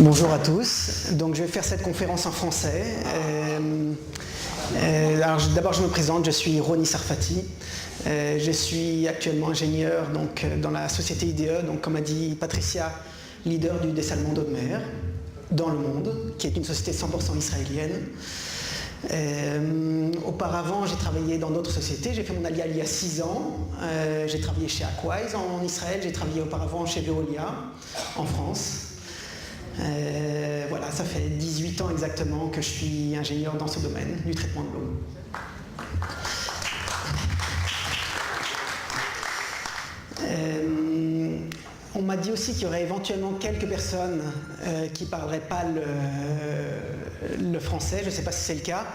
Bonjour à tous. Donc, je vais faire cette conférence en français. D'abord, je me présente. Je suis Roni Sarfati. Je suis actuellement ingénieur dans la société IDE, donc, comme a dit Patricia, leader du dessalement d'eau de mer dans le monde, qui est une société 100% israélienne. Auparavant, j'ai travaillé dans d'autres sociétés. J'ai fait mon alia il y a 6 ans. J'ai travaillé chez Aquise en Israël. J'ai travaillé auparavant chez Veolia en France. Voilà, ça fait 18 ans exactement que je suis ingénieur dans ce domaine du traitement de l'eau. On m'a dit aussi qu'il y aurait éventuellement quelques personnes qui ne parleraient pas le français. Je ne sais pas si c'est le cas.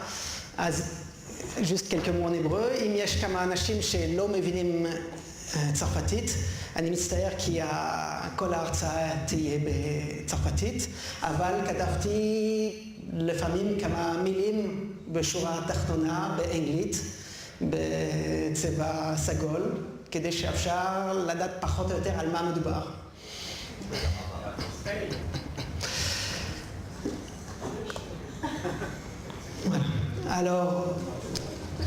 Juste quelques mots en hébreu. אם יש כמה אנשים שלא מבינים צרפתית, אני מצטער כי כל ההרצאה תהיה בצרפתית, אבל כתבתי לפעמים כמה מילים בשורה התחתונה באנגלית, בצבע סגול, כדי שאפשר לדעת פחות או יותר על מה מדובר. Voilà. Alors,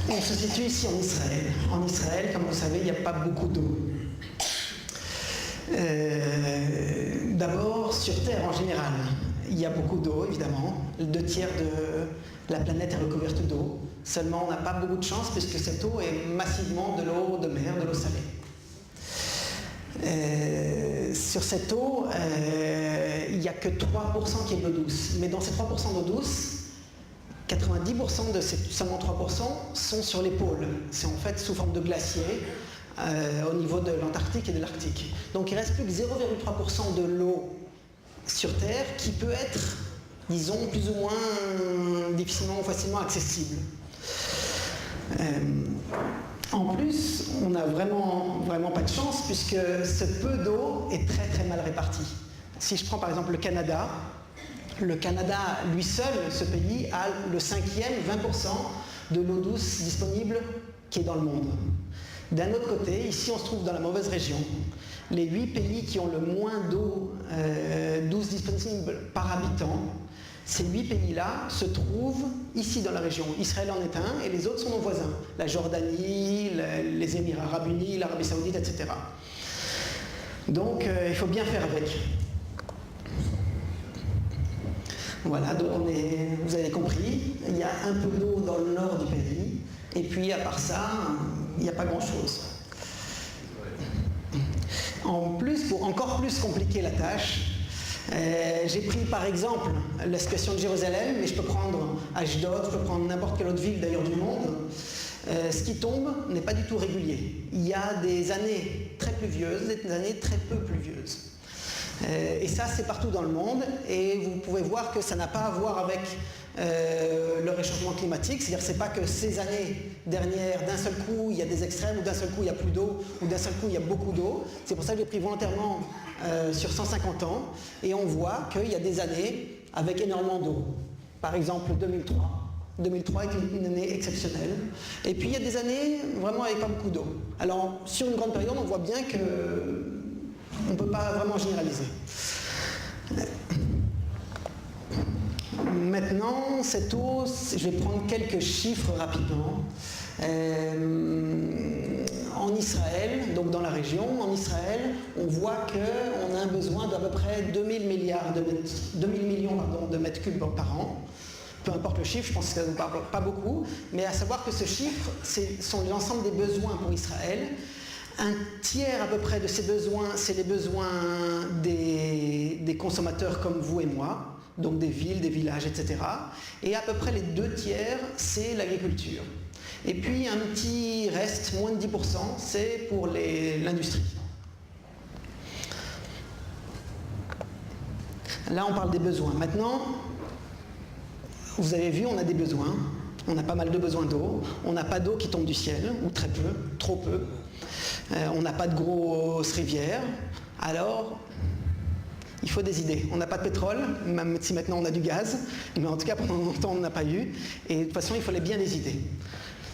on se situe ici en Israël. En Israël, comme vous savez, il n'y a pas beaucoup d'eau. D'abord, sur Terre en général, il y a beaucoup d'eau, évidemment. 2/3 de la planète est recouverte d'eau. Seulement, on n'a pas beaucoup de chance puisque cette eau est massivement de l'eau de mer, de l'eau salée. Sur cette eau, il n'y a que 3% qui est d'eau douce. Mais dans ces 3% d'eau douce, 90% de ces seulement 3% sont sur les pôles. C'est en fait sous forme de glaciers au niveau de l'Antarctique et de l'Arctique. Donc il ne reste plus que 0,3% de l'eau sur Terre qui peut être, disons, plus ou moins difficilement ou facilement accessible. En plus, on n'a vraiment pas de chance puisque ce peu d'eau est très très mal réparti. Si je prends par exemple le Canada, lui seul, ce pays, a le 5e, 20% de l'eau douce disponible qui est dans le monde. D'un autre côté, ici on se trouve dans la mauvaise région. Les 8 pays qui ont le moins d'eau douce disponible par habitant, ces 8 pays-là se trouvent ici dans la région. Israël en est un et les autres sont nos voisins. La Jordanie, les Émirats arabes unis, l'Arabie saoudite, etc. Donc il faut bien faire avec. Voilà, donc vous avez compris, il y a un peu d'eau dans le nord du pays, et puis à part ça, il n'y a pas grand-chose. En plus, pour encore plus compliquer la tâche, j'ai pris par exemple la situation de Jérusalem, mais je peux prendre Ashdod, je peux prendre n'importe quelle autre ville d'ailleurs du monde. Ce qui tombe n'est pas du tout régulier. Il y a des années très pluvieuses, des années très peu pluvieuses. Et ça, c'est partout dans le monde, et vous pouvez voir que ça n'a pas à voir avec le réchauffement climatique, c'est-à-dire que ce n'est pas que ces années dernières, d'un seul coup, il y a des extrêmes, ou d'un seul coup, il n'y a plus d'eau, ou d'un seul coup, il y a beaucoup d'eau. C'est pour ça que j'ai pris volontairement sur 150 ans, et on voit qu'il y a des années avec énormément d'eau. Par exemple, 2003. 2003 est une année exceptionnelle. Et puis, il y a des années vraiment avec pas beaucoup d'eau. Alors, sur une grande période, on voit bien que on ne peut pas vraiment généraliser. Maintenant, cette eau, je vais prendre quelques chiffres rapidement. En Israël, donc dans la région, en Israël, on voit qu'on a un besoin d'à peu près 2000 millions de mètres cubes par an. Peu importe le chiffre, je pense que ça ne nous parle pas beaucoup, mais à savoir que ce chiffre, sont l'ensemble des besoins pour Israël. Un tiers à peu près de ces besoins, c'est les besoins des consommateurs comme vous et moi, donc des villes, des villages, etc. Et à peu près les 2/3, c'est l'agriculture. Et puis un petit reste, moins de 10%, c'est pour l'industrie. Là, on parle des besoins. Maintenant, vous avez vu, on a des besoins. On a pas mal de besoins d'eau. On n'a pas d'eau qui tombe du ciel, ou très peu, trop peu. On n'a pas de grosses rivières, alors il faut des idées. On n'a pas de pétrole, même si maintenant on a du gaz, mais en tout cas pendant longtemps on n'en a pas eu, et de toute façon il fallait bien des idées.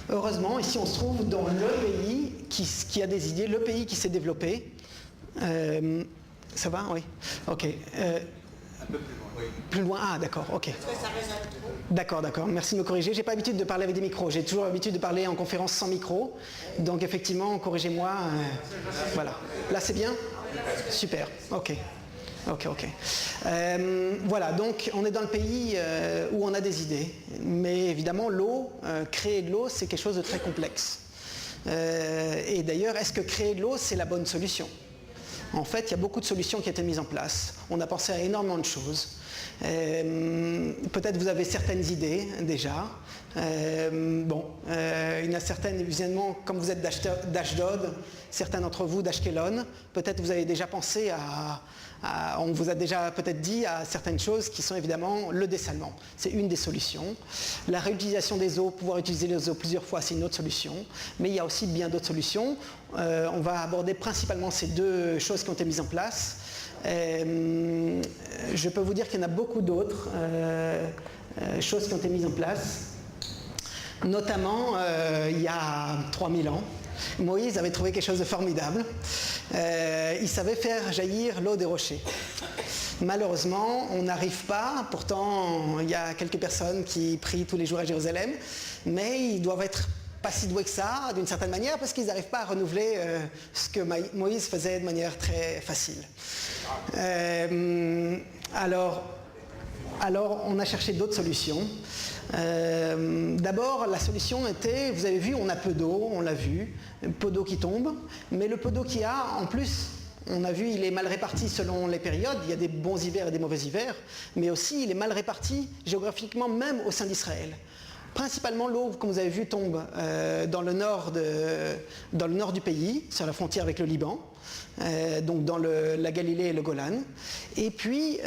Heureusement, ici on se trouve dans le pays qui a des idées, le pays qui s'est développé. Ça va? Oui. Ok. Un peu plus loin, oui. Plus loin, ah d'accord, ok. Parce que ça résonne trop. D'accord. Merci de me corriger. J'ai pas l'habitude de parler avec des micros. J'ai toujours l'habitude de parler en conférence sans micro. Donc effectivement, corrigez-moi. Voilà. Là, c'est bien? Super. Ok. Voilà, donc on est dans le pays où on a des idées. Mais évidemment, l'eau, créer de l'eau, c'est quelque chose de très complexe. Et d'ailleurs, est-ce que créer de l'eau, c'est la bonne solution? En fait, il y a beaucoup de solutions qui ont été mises en place. On a pensé à énormément de choses. Peut-être vous avez certaines idées déjà. Il y en a certaines, évidemment, comme vous êtes d'Ashdod, certains d'entre vous d'Ashkelon, peut-être vous avez déjà pensé on vous a déjà peut-être dit à certaines choses qui sont évidemment le dessalement. C'est une des solutions. La réutilisation des eaux, pouvoir utiliser les eaux plusieurs fois, c'est une autre solution. Mais il y a aussi bien d'autres solutions. On va aborder principalement ces deux choses qui ont été mises en place. Je peux vous dire qu'il y en a beaucoup d'autres choses qui ont été mises en place. Notamment, il y a 3000 ans, Moïse avait trouvé quelque chose de formidable. Il savait faire jaillir l'eau des rochers. Malheureusement, on n'arrive pas, pourtant il y a quelques personnes qui prient tous les jours à Jérusalem, mais ils doivent être pas si doués que ça, d'une certaine manière, parce qu'ils n'arrivent pas à renouveler ce que Moïse faisait de manière très facile. Alors, on a cherché d'autres solutions. D'abord, la solution était, vous avez vu, on a peu d'eau, on l'a vu, peu d'eau qui tombe, mais le peu d'eau qu'il y a, en plus, on a vu, il est mal réparti selon les périodes, il y a des bons hivers et des mauvais hivers, mais aussi il est mal réparti géographiquement même au sein d'Israël. Principalement, l'eau, comme vous avez vu, tombe dans le nord du pays, sur la frontière avec le Liban, donc dans la Galilée et le Golan. Et puis,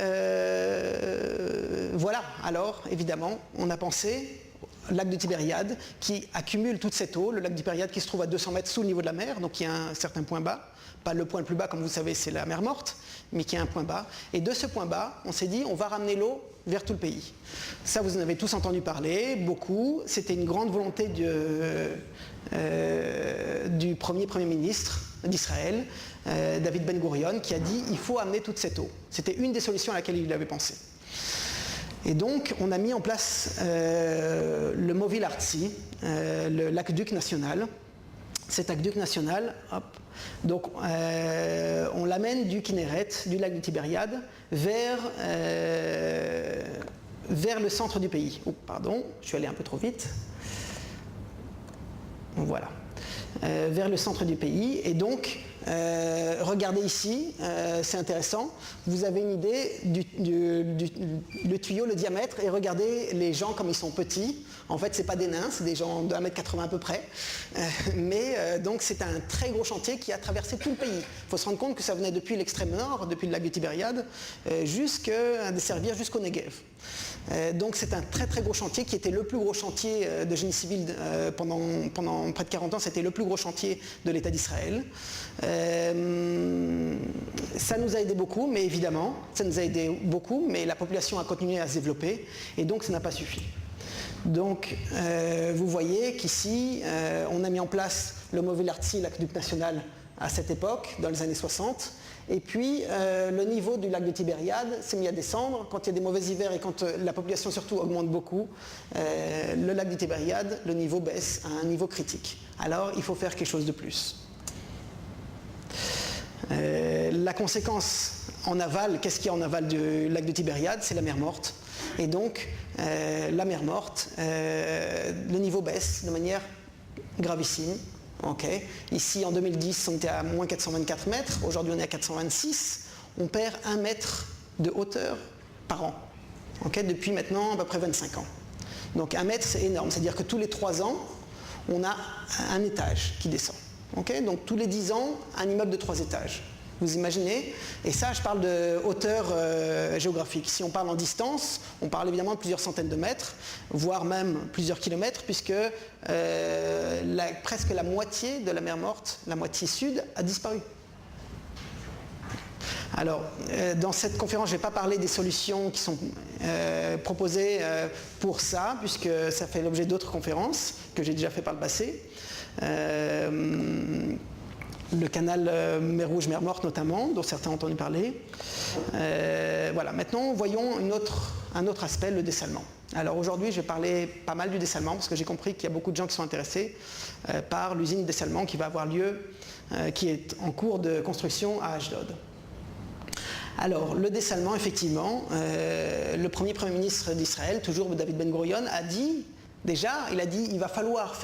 voilà, alors, évidemment, on a pensé au lac de Tibériade, qui accumule toute cette eau, le lac de Tibériade qui se trouve à 200 mètres sous le niveau de la mer, donc il y a un certain point bas. Pas le point le plus bas, comme vous savez, c'est la mer Morte, mais qui a un point bas. Et de ce point bas, on s'est dit, on va ramener l'eau vers tout le pays. Ça, vous en avez tous entendu parler, beaucoup. C'était une grande volonté du premier ministre d'Israël, David Ben Gurion, qui a dit, il faut amener toute cette eau. C'était une des solutions à laquelle il avait pensé. Et donc, on a mis en place le Movil Artsi, l'aqueduc national. Cet aqueduc national, donc on l'amène du Kinneret, du lac de Tibériade, vers le centre du pays. Oh, pardon, je suis allé un peu trop vite. Voilà. Vers le centre du pays. Et donc, regardez ici, c'est intéressant. Vous avez une idée du tuyau, le diamètre, et regardez les gens comme ils sont petits. En fait, ce n'est pas des nains, c'est des gens de 1,80 m à peu près. Donc, c'est un très gros chantier qui a traversé tout le pays. Il faut se rendre compte que ça venait depuis l'extrême nord, depuis le lac de Tibériade, jusqu'à desservir jusqu'au Negev. Donc, c'est un très très gros chantier qui était le plus gros chantier de génie civil pendant près de 40 ans. C'était le plus gros chantier de l'État d'Israël. Ça nous a aidé beaucoup, mais évidemment, ça nous a aidé beaucoup, mais la population a continué à se développer, et donc ça n'a pas suffi. Donc, vous voyez qu'ici, on a mis en place le Movil Artsi, l'aqueduc national, à cette époque, dans les années 60. Et puis, le niveau du lac de Tibériade s'est mis à descendre. Quand il y a des mauvais hivers et quand la population surtout augmente beaucoup, le lac de Tibériade, le niveau baisse à un niveau critique. Alors, il faut faire quelque chose de plus. La conséquence en aval, qu'est-ce qu'il y a en aval du lac de Tibériade? C'est la mer Morte. Et donc, la mer Morte, le niveau baisse de manière gravissime. Okay. Ici, en 2010, on était à moins 424 mètres. Aujourd'hui, on est à 426. On perd 1 mètre de hauteur par an. Okay. Depuis maintenant à peu près 25 ans. Donc 1 mètre, c'est énorme. C'est-à-dire que tous les 3 ans, on a un étage qui descend. Okay. Donc tous les 10 ans, un immeuble de 3 étages. Vous imaginez? Et ça, je parle de hauteur géographique. Si on parle en distance, on parle évidemment de plusieurs centaines de mètres, voire même plusieurs kilomètres, puisque presque la moitié de la mer Morte, la moitié sud, a disparu. Alors, dans cette conférence, je ne vais pas parler des solutions qui sont proposées pour ça, puisque ça fait l'objet d'autres conférences que j'ai déjà fait par le passé. le canal mer Rouge, mer Morte notamment, dont certains ont entendu parler. Voilà, maintenant voyons un autre aspect, le dessalement. Alors aujourd'hui, je vais parler pas mal du dessalement parce que j'ai compris qu'il y a beaucoup de gens qui sont intéressés par l'usine de dessalement qui va avoir lieu, qui est en cours de construction à Ashdod. Alors, le dessalement, effectivement, le Premier ministre d'Israël, toujours David Ben Gurion, a dit, il va falloir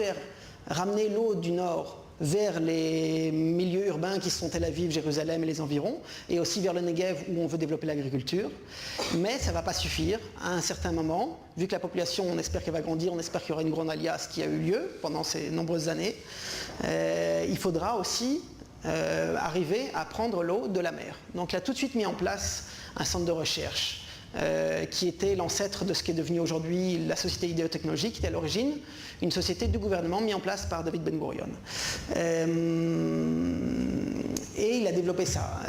ramener l'eau du nord vers les milieux urbains qui sont Tel Aviv, Jérusalem et les environs, et aussi vers le Negev où on veut développer l'agriculture. Mais ça ne va pas suffire à un certain moment, vu que la population, on espère qu'elle va grandir, on espère qu'il y aura une grande alliance qui a eu lieu pendant ces nombreuses années. Il faudra aussi arriver à prendre l'eau de la mer. Donc il a tout de suite mis en place un centre de recherche qui était l'ancêtre de ce qui est devenu aujourd'hui la société idéotechnologique, qui était à l'origine une société du gouvernement mise en place par David Ben Gurion. Et il a développé ça.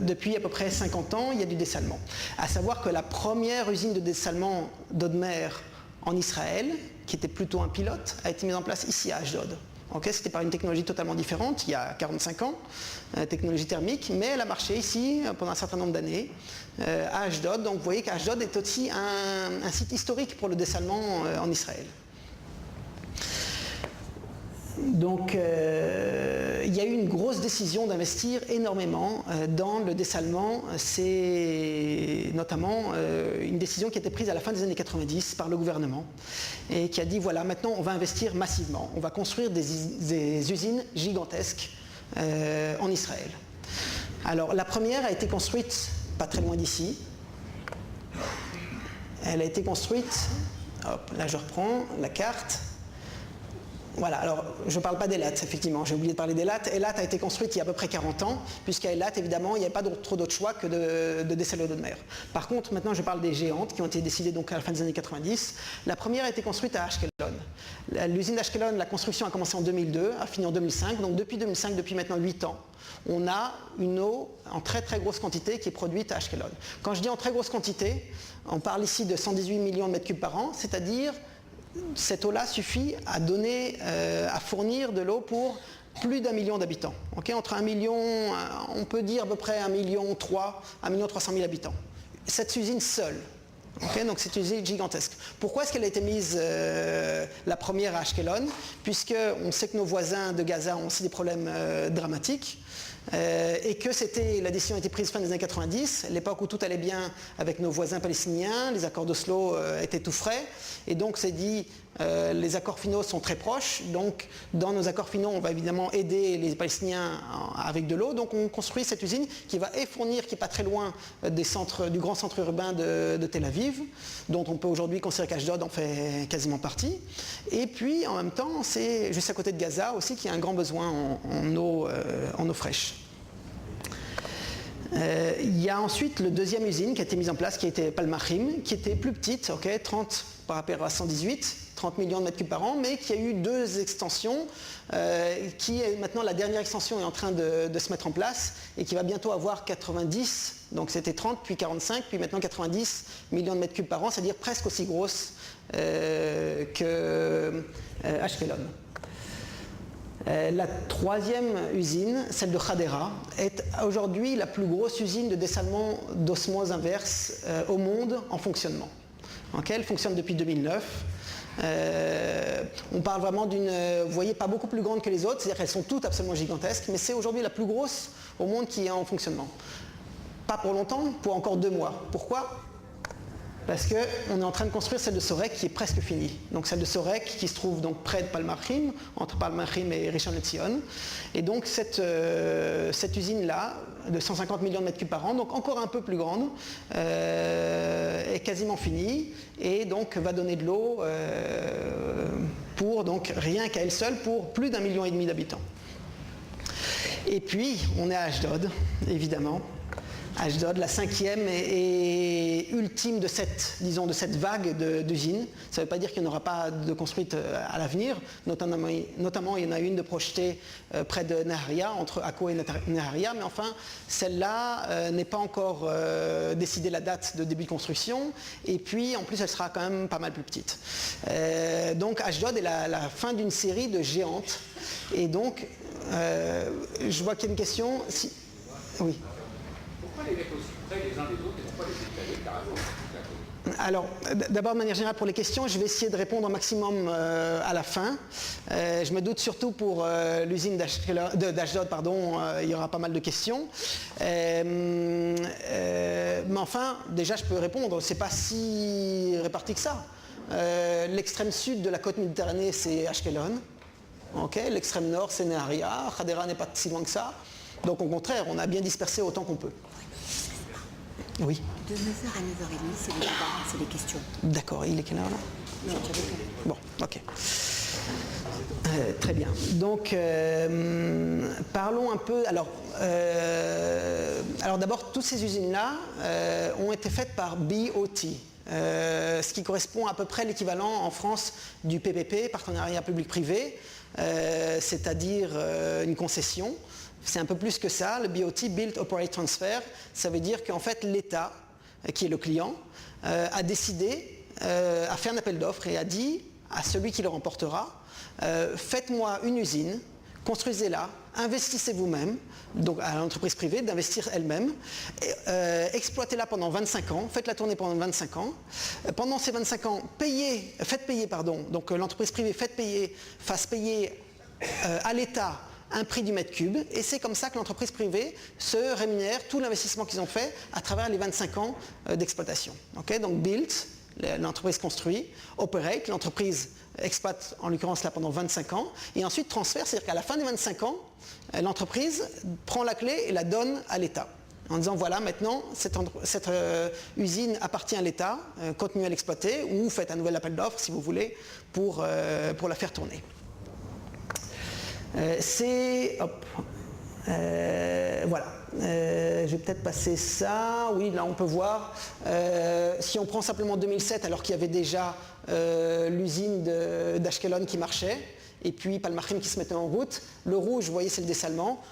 Depuis à peu près 50 ans, il y a du dessalement. À savoir que la première usine de dessalement d'eau de mer en Israël, qui était plutôt un pilote, a été mise en place ici à Ashdod. Okay, c'était par une technologie totalement différente, il y a 45 ans, technologie thermique, mais elle a marché ici pendant un certain nombre d'années à Ashdod. Donc vous voyez qu'Ashdod est aussi un site historique pour le dessalement en Israël. Donc il y a eu une grosse décision d'investir énormément dans le dessalement. C'est notamment une décision qui a été prise à la fin des années 90 par le gouvernement et qui a dit voilà, maintenant on va investir massivement, on va construire des usines gigantesques en Israël. Alors la première a été construite pas très loin d'ici. Elle a été construite, hop, là je reprends la carte. Voilà, alors je ne parle pas d'Elat, effectivement, j'ai oublié de parler d'Elat. Elat a été construite il y a à peu près 40 ans, puisqu'à Elat, évidemment, il n'y avait pas trop d'autre choix que de dessaler l'eau de mer. Par contre, maintenant je parle des géantes qui ont été décidées donc à la fin des années 90. La première a été construite à Ashkelon. L'usine d'Ashkelon, la construction a commencé en 2002, a fini en 2005, donc depuis 2005, depuis maintenant 8 ans, on a une eau en très très grosse quantité qui est produite à Ashkelon. Quand je dis en très grosse quantité, on parle ici de 118 millions de mètres cubes par an, c'est-à-dire cette eau-là suffit à à fournir de l'eau pour plus d'1 million d'habitants. Okay, entre 1 million, on peut dire à peu près 1,3 million, 1,3 million habitants. Cette usine seule. Okay, donc c'est une usine gigantesque. Pourquoi est-ce qu'elle a été mise la première à Ashkelon? Puisqu'on sait que nos voisins de Gaza ont aussi des problèmes dramatiques. Et que la décision a été prise fin des années 90, l'époque où tout allait bien avec nos voisins palestiniens, les accords d'Oslo étaient tout frais, et donc c'est dit les accords finaux sont très proches, donc dans nos accords finaux on va évidemment aider les Palestiniens avec de l'eau, donc on construit cette usine qui va fournir, qui n'est pas très loin du grand centre urbain de Tel Aviv, dont on peut aujourd'hui considérer qu'Ashdod en fait quasiment partie, et puis en même temps c'est juste à côté de Gaza aussi qu'il y a un grand besoin en eau fraîche. Il y a ensuite le deuxième usine qui a été mise en place, qui était Palmachim, qui était plus petite, 30 par rapport à 118, 30 millions de mètres cubes par an, mais qui a eu 2 extensions, qui est maintenant la dernière extension est en train de se mettre en place et qui va bientôt avoir 90, donc c'était 30, puis 45, puis maintenant 90 millions de mètres cubes par an, c'est-à-dire presque aussi grosse que Ashkelon. La troisième usine, celle de Hadera, est aujourd'hui la plus grosse usine de dessalement d'osmose inverse au monde en fonctionnement. Okay, elle fonctionne depuis 2009. On parle vraiment d'une, vous voyez, pas beaucoup plus grande que les autres, c'est-à-dire qu'elles sont toutes absolument gigantesques, mais c'est aujourd'hui la plus grosse au monde qui est en fonctionnement. Pas pour longtemps, pour encore 2 mois. Pourquoi ? Parce qu'on est en train de construire celle de Sorek qui est presque finie. Donc celle de Sorek qui se trouve donc près de Palmachim, entre Palmachim et Rishon LeZion. Et donc cette usine-là, de 150 millions de mètres cubes par an, donc encore un peu plus grande, est quasiment finie et donc va donner de l'eau pour, donc rien qu'à elle seule, pour plus d'1,5 million d'habitants. Et puis, on est à Ashdod, évidemment. Ashdod, la 5e et ultime de cette vague d'usines. Ça ne veut pas dire qu'il n'y en aura pas de construites à l'avenir. Notamment, il y en a une de projetée près de Naharia, entre Akko et Naharia, mais enfin, celle-là n'est pas encore décidée la date de début de construction, et puis en plus, elle sera quand même pas mal plus petite. Donc Ashdod est la fin d'une série de géantes, et donc je vois qu'il y a une question. Si... Oui. Pourquoi les mettre aussi près les uns des autres et pourquoi les décaler carrément? Alors, d'abord, de manière générale, pour les questions, je vais essayer de répondre au maximum à la fin. Je me doute surtout pour l'usine d'Ashdod, il y aura pas mal de questions. Mais enfin, déjà, je peux répondre. C'est pas si réparti que ça. L'extrême sud de la côte méditerranée, c'est Ashkelon. Okay. L'extrême nord, c'est Neharia. Hadera n'est pas si loin que ça. Donc, au contraire, on a bien dispersé autant qu'on peut. Oui. De 9h à 9h30, c'est le débat, c'est les questions. D'accord, il est quelle heure là? Non, tu avais pas. Bon, ok. Très bien. Donc, parlons un peu. Alors d'abord, toutes ces usines-là ont été faites par BOT. Ce qui correspond à peu près l'équivalent en France du PPP, partenariat public-privé, c'est-à-dire une concession. C'est un peu plus que ça, le BOT, Build, Operate, Transfer, ça veut dire qu'en fait l'État, qui est le client, a décidé, a fait un appel d'offres et a dit à celui qui le remportera, faites-moi une usine, construisez-la, investissez vous-même, donc à l'entreprise privée d'investir elle-même, exploitez-la pendant 25 ans, faites-la tourner pendant 25 ans. Pendant ces 25 ans, faites payer, donc l'entreprise privée fasse payer à l'État un prix du mètre cube, et c'est comme ça que l'entreprise privée se rémunère tout l'investissement qu'ils ont fait à travers les 25 ans d'exploitation. Okay, donc build, l'entreprise construit, operate, l'entreprise exploite en l'occurrence là pendant 25 ans, et ensuite transfert, c'est-à-dire qu'à la fin des 25 ans, l'entreprise prend la clé et la donne à l'État. En disant voilà, maintenant cette usine appartient à l'État, continue à l'exploiter, ou faites un nouvel appel d'offres si vous voulez pour la faire tourner. Voilà, je vais peut-être passer ça, oui là on peut voir, si on prend simplement 2007 alors qu'il y avait déjà l'usine d'Ashkelon qui marchait, et puis Palmachim qui se mettait en route, le rouge vous voyez c'est le dessalement,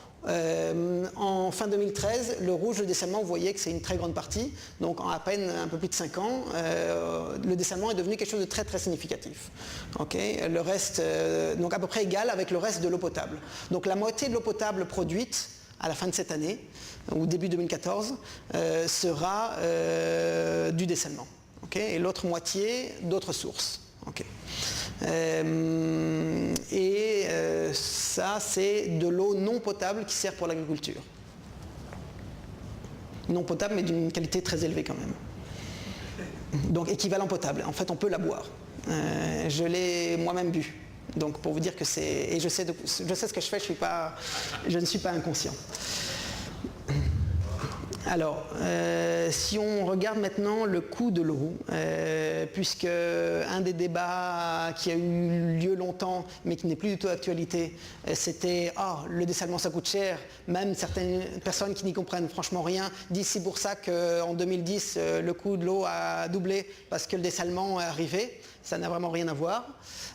en fin 2013 le rouge, le dessalement vous voyez que c'est une très grande partie, donc en à peine un peu plus de 5 ans, le dessalement est devenu quelque chose de très très significatif. Okay, le reste, donc à peu près égal avec le reste de l'eau potable. Donc la moitié de l'eau potable produite à la fin de cette année, ou début 2014, sera du dessalement. Okay, et l'autre moitié d'autres sources. Okay. Ça, c'est de l'eau non potable qui sert pour l'agriculture. Non potable, mais d'une qualité très élevée quand même. Donc équivalent potable. En fait, on peut la boire. Je l'ai moi-même bu. Donc pour vous dire que c'est... Et je sais ce que je fais, je ne suis pas inconscient. Alors, si on regarde maintenant le coût de l'eau, puisque un des débats qui a eu lieu longtemps, mais qui n'est plus du tout d'actualité, c'était « le dessalement ça coûte cher », même certaines personnes qui n'y comprennent franchement rien disent c'est pour ça qu'en 2010, le coût de l'eau a doublé parce que le dessalement est arrivé. Ça n'a vraiment rien à voir.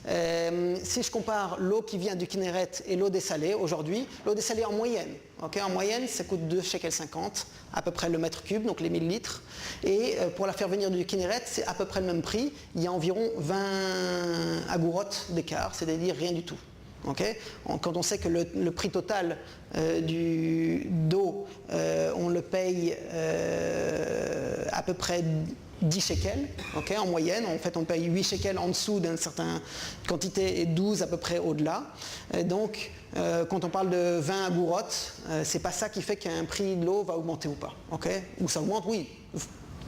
Si je compare l'eau qui vient du Kinneret et l'eau dessalée, aujourd'hui, l'eau dessalée en moyenne, okay, en moyenne, ça coûte 2,50 shekels, à peu près le mètre cube, donc les 1000 litres. Et pour la faire venir du Kinneret, c'est à peu près le même prix. Il y a environ 20 agourotes d'écart, c'est-à-dire rien du tout. Okay, quand on sait que le prix total d'eau, on le paye à peu près 10 shekels, okay, en moyenne. En fait, on paye 8 shekels en dessous d'une certaine quantité et 12 à peu près au-delà. Donc, quand on parle de 20 agourotes, c'est pas ça qui fait qu'un prix de l'eau va augmenter ou pas. Okay, ou ça augmente, oui,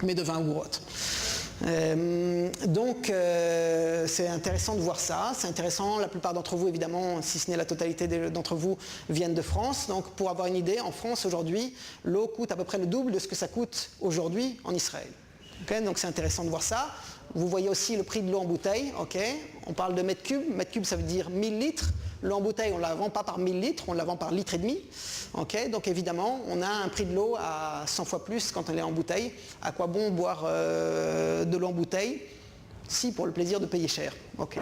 mais de 20 agourotes. Donc c'est intéressant de voir ça, c'est intéressant, la plupart d'entre vous évidemment, si ce n'est la totalité d'entre vous, viennent de France. Donc pour avoir une idée, en France aujourd'hui, l'eau coûte à peu près le double de ce que ça coûte aujourd'hui en Israël. Okay, donc c'est intéressant de voir ça. Vous voyez aussi le prix de l'eau en bouteille. Okay, on parle de mètre cube. Mètre cube, ça veut dire 1000 litres. L'eau en bouteille, on ne la vend pas par 1000 litres, on la vend par litre et demi. Okay, donc évidemment, on a un prix de l'eau à 100 fois plus quand elle est en bouteille. À quoi bon boire de l'eau en bouteille? Si, pour le plaisir de payer cher. Okay.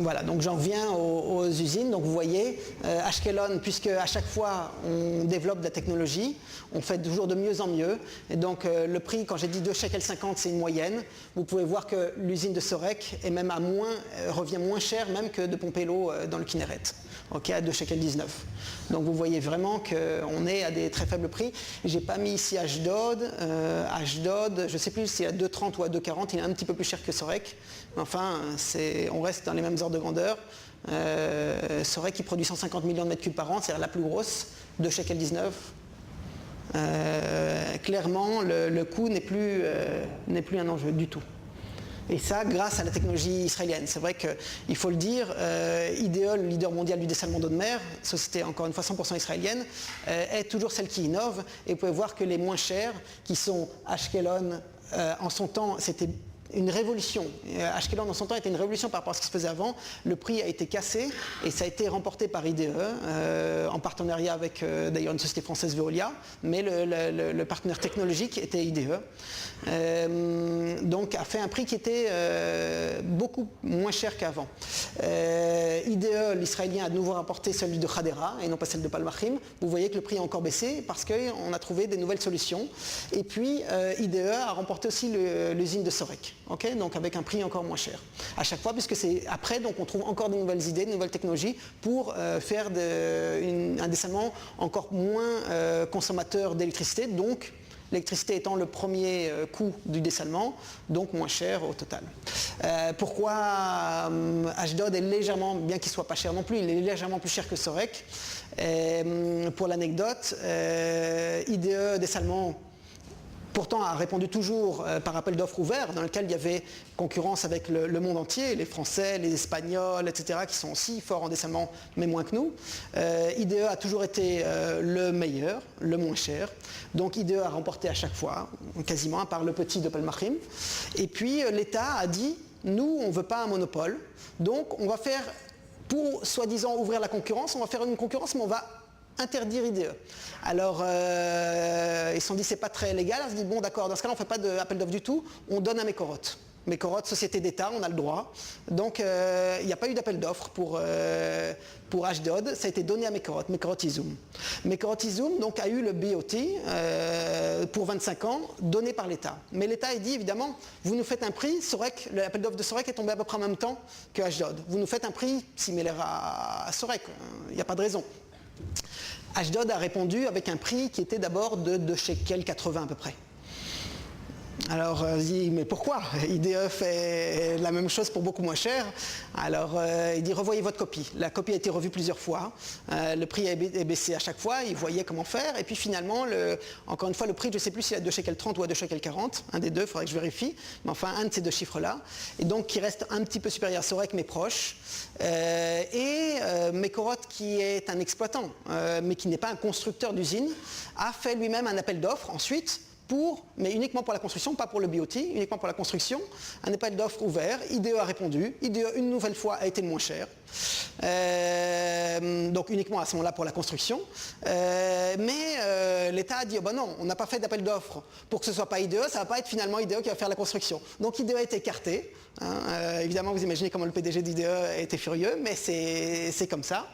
Voilà, donc j'en viens aux usines. Donc vous voyez, Ashkelon, puisque à chaque fois on développe de la technologie, on fait toujours de mieux en mieux. Et donc le prix, quand j'ai dit 2,50 shekels, c'est une moyenne. Vous pouvez voir que l'usine de Sorek est même revient moins cher même que de pomper l'eau dans le Kinneret. Okay, à 2,19 shekels. Donc vous voyez vraiment qu'on est à des très faibles prix. J'ai pas mis ici Ashdod. Ashdod, je ne sais plus s'il est à 2,30 ou à 2,40, il est un petit peu plus cher que Sorek. Enfin, on reste dans les mêmes ordres de grandeur. Sorek qui produit 150 millions de mètres cubes par an, c'est la plus grosse, 2,19 shekels. Clairement, le coût n'est plus un enjeu du tout. Et ça, grâce à la technologie israélienne. C'est vrai qu'il faut le dire, IDE, le leader mondial du dessalement d'eau de mer, société encore une fois 100% israélienne, est toujours celle qui innove. Et vous pouvez voir que les moins chers, qui sont Ashkelon, en son temps, c'était une révolution. Ashkelon en son temps était une révolution par rapport à ce qui se faisait avant. Le prix a été cassé et ça a été remporté par IDE en partenariat avec d'ailleurs une société française, Veolia, mais le partenaire technologique était IDE. Donc a fait un prix qui était beaucoup moins cher qu'avant. IDE, l'israélien, a de nouveau rapporté celui de Hadera et non pas celle de Palmachim. Vous voyez que le prix a encore baissé parce qu'on a trouvé des nouvelles solutions. Et puis IDE a remporté aussi l'usine de Sorek. Okay, donc avec un prix encore moins cher. À chaque fois, puisque c'est après, donc on trouve encore de nouvelles idées, de nouvelles technologies pour faire un dessalement encore moins consommateur d'électricité, donc l'électricité étant le premier coût du dessalement, donc moins cher au total. Pourquoi Ashdod est légèrement, bien qu'il ne soit pas cher non plus, il est légèrement plus cher que Sorek. Pour l'anecdote, IDE dessalement pourtant a répondu toujours par appel d'offres ouvert dans lequel il y avait concurrence avec le monde entier, les Français, les Espagnols, etc., qui sont aussi forts en dessalement, mais moins que nous. IDE a toujours été le meilleur, le moins cher. Donc IDE a remporté à chaque fois, quasiment, à part le petit de Palmachim. Et puis l'État a dit, nous, on ne veut pas un monopole, donc on va faire, pour soi-disant ouvrir la concurrence, on va faire une concurrence, mais on va interdire IDE. Alors, ils se sont dit c'est pas très légal. Ils se disent bon d'accord, dans ce cas-là on ne fait pas d'appel d'offres du tout, on donne à Mekorot. Mekorot, société d'État, on a le droit. Donc il n'y a pas eu d'appel d'offres pour Ashdod, ça a été donné à Mekorot, Mekorot Izoum. Mekorot Izoum donc a eu le BOT pour 25 ans, donné par l'État. Mais l'État a dit évidemment, vous nous faites un prix, Sorek, l'appel d'offres de Sorek est tombé à peu près en même temps que Ashdod. Vous nous faites un prix similaire à Sorek, il n'y a pas de raison. Ashdod a répondu avec un prix qui était d'abord de 2,80 shekels à peu près. Alors, il dit, mais pourquoi? IDE fait la même chose pour beaucoup moins cher. Alors, il dit, revoyez votre copie. La copie a été revue plusieurs fois. Le prix est baissé à chaque fois. Il voyait comment faire. Et puis finalement, encore une fois, le prix, je ne sais plus s'il est à 2,30 shekels ou à 2,40 shekels. Un des deux, il faudrait que je vérifie. Mais enfin, un de ces deux chiffres-là. Et donc, qui reste un petit peu supérieur à Sorek, mais proche. Mekorot, qui est un exploitant, mais qui n'est pas un constructeur d'usine, a fait lui-même un appel d'offres ensuite, mais uniquement pour la construction, pas pour le BOT, uniquement pour la construction, un appel d'offres ouvert. IDE a répondu. IDE, une nouvelle fois, a été le moins cher. Donc uniquement à ce moment-là pour la construction. Mais l'État a dit, oh ben non, on n'a pas fait d'appel d'offres pour que ce ne soit pas IDE, ça ne va pas être finalement IDE qui va faire la construction. Donc IDE a été écarté. Évidemment, vous imaginez comment le PDG d'IDE était furieux, mais c'est comme ça.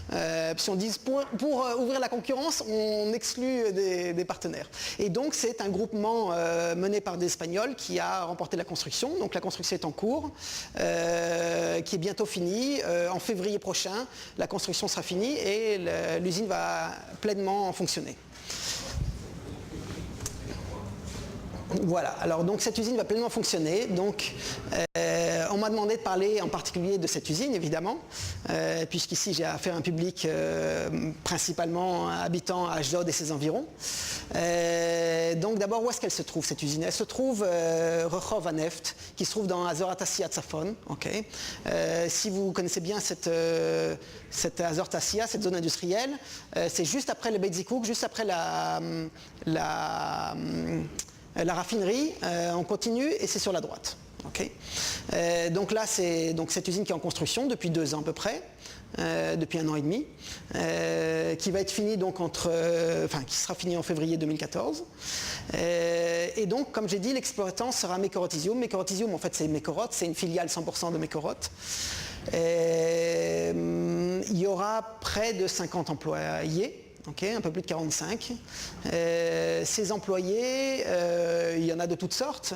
Puis on dit, pour ouvrir la concurrence, on exclut des partenaires. Et donc c'est un groupement mené par des Espagnols qui a remporté la construction. Donc la construction est en cours, qui est bientôt finie. En février prochain, la construction sera finie et l'usine va pleinement fonctionner. Voilà, alors donc cette usine va pleinement fonctionner. Donc on m'a demandé de parler en particulier de cette usine, évidemment, puisqu'ici j'ai affaire à un public principalement habitant à Ashdod et ses environs. Donc d'abord, où est-ce qu'elle se trouve cette usine? Elle se trouve Rehov Haneft, qui se trouve dans Azor Atasiya Tzafon. Okay. Si vous connaissez bien cette Azor Atasiya, cette zone industrielle, c'est juste après le Beit Zikuk, juste après la raffinerie, on continue et c'est sur la droite. Okay. Donc là, c'est donc cette usine qui est en construction depuis 2 ans à peu près, depuis 1 an et demi, qui va être finie donc qui sera finie en février 2014. Et donc, comme j'ai dit, l'exploitant sera Mekorot Izium. Mekorot Izium, en fait, c'est Mekorot, c'est une filiale 100% de Mekorot. Il y aura près de 50 employés. Okay, un peu plus de 45. Ces employés, il y en a de toutes sortes.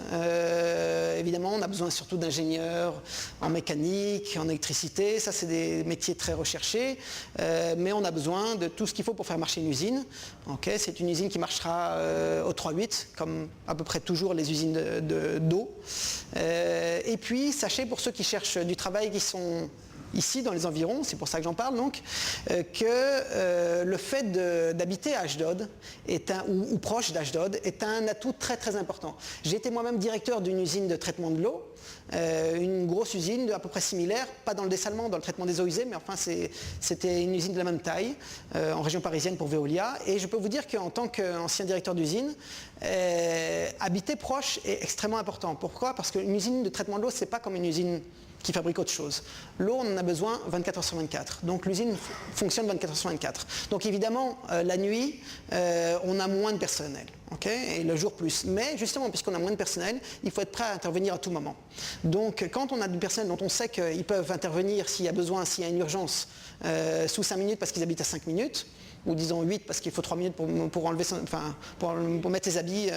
Évidemment, on a besoin surtout d'ingénieurs en mécanique, en électricité. Ça, c'est des métiers très recherchés. Mais on a besoin de tout ce qu'il faut pour faire marcher une usine. Okay, c'est une usine qui marchera au 3-8, comme à peu près toujours les usines d'eau. Et puis, sachez, pour ceux qui cherchent du travail, qui sont ici dans les environs, c'est pour ça que j'en parle donc, que le fait d'habiter à Ashdod ou proche d'Ashdod est un atout très très important. J'ai été moi-même directeur d'une usine de traitement de l'eau, une grosse usine à peu près similaire, pas dans le dessalement, dans le traitement des eaux usées, mais enfin c'était une usine de la même taille, en région parisienne pour Veolia, et je peux vous dire qu'en tant qu'ancien directeur d'usine, habiter proche est extrêmement important. Pourquoi ? Parce qu'une usine de traitement de l'eau, c'est pas comme une usine qui fabrique autre chose. L'eau, on en a besoin 24 heures sur 24. Donc l'usine fonctionne 24 heures sur 24. Donc évidemment, la nuit, on a moins de personnel. Okay, et le jour plus. Mais justement, puisqu'on a moins de personnel, il faut être prêt à intervenir à tout moment. Donc quand on a du personnel dont on sait qu'ils peuvent intervenir s'il y a besoin, s'il y a une urgence, sous 5 minutes parce qu'ils habitent à 5 minutes, ou disons 8 parce qu'il faut 3 minutes pour enlever pour mettre ses habits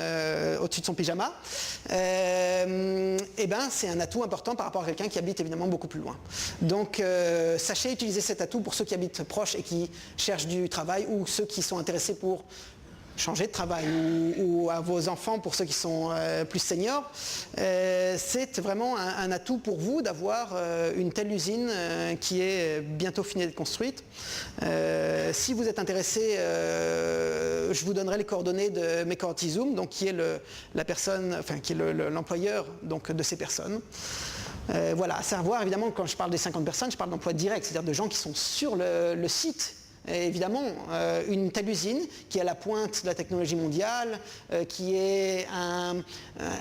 au-dessus de son pyjama, et ben c'est un atout important par rapport à quelqu'un qui habite évidemment beaucoup plus loin. Donc sachez utiliser cet atout pour ceux qui habitent proches et qui cherchent du travail, ou ceux qui sont intéressés pour changer de travail, ou à vos enfants pour ceux qui sont plus seniors. C'est vraiment un atout pour vous d'avoir une telle usine qui est bientôt finie d'être construite. Si vous êtes intéressé, je vous donnerai les coordonnées de Mekorot Izium, donc qui est l'employeur donc de ces personnes. Voilà, à savoir évidemment, quand je parle des 50 personnes, je parle d'emplois directs, c'est-à-dire de gens qui sont sur le site. Et évidemment, une telle usine qui est à la pointe de la technologie mondiale, qui est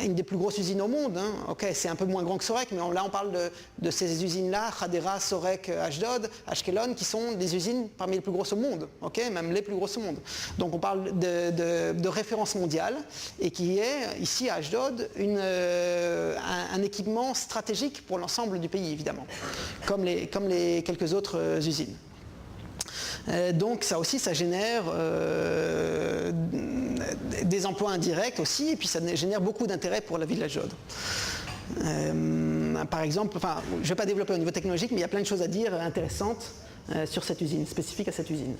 une des plus grosses usines au monde. Hein. Okay, c'est un peu moins grand que Sorek, mais là on parle de ces usines-là, Hadera, Sorek, Ashdod, Ashkelon, qui sont des usines parmi les plus grosses au monde, okay, même les plus grosses au monde. Donc on parle de référence mondiale, et qui est ici à Ashdod un équipement stratégique pour l'ensemble du pays, évidemment, comme les quelques autres usines. Donc ça aussi, ça génère des emplois indirects aussi, et puis ça génère beaucoup d'intérêt pour la ville d'Ashdod. Par exemple, je ne vais pas développer au niveau technologique, mais il y a plein de choses à dire intéressantes sur cette usine, spécifiques à cette usine.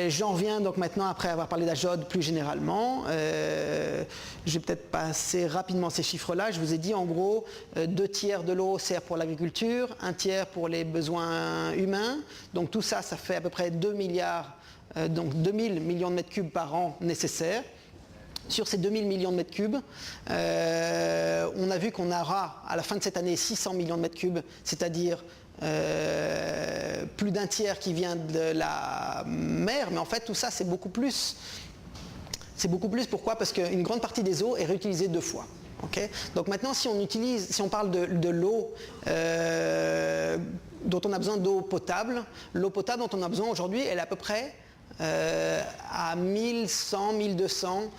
J'en viens donc maintenant, après avoir parlé d'Ashdod plus généralement, je vais peut-être passer rapidement ces chiffres-là. Je vous ai dit en gros, 2/3 de l'eau sert pour l'agriculture, 1/3 pour les besoins humains. Donc tout ça, ça fait à peu près 2 milliards, donc 2000 millions de mètres cubes par an nécessaires. Sur ces 2000 millions de mètres cubes, on a vu qu'on aura à la fin de cette année 600 millions de mètres cubes, c'est-à-dire plus d'un tiers qui vient de la mer, mais en fait tout ça c'est beaucoup plus. C'est beaucoup plus, pourquoi ? Parce qu'une grande partie des eaux est réutilisée 2 fois. Okay ? Donc maintenant si on parle de l'eau dont on a besoin d'eau potable, l'eau potable dont on a besoin aujourd'hui, elle est à peu près à 1100, 1200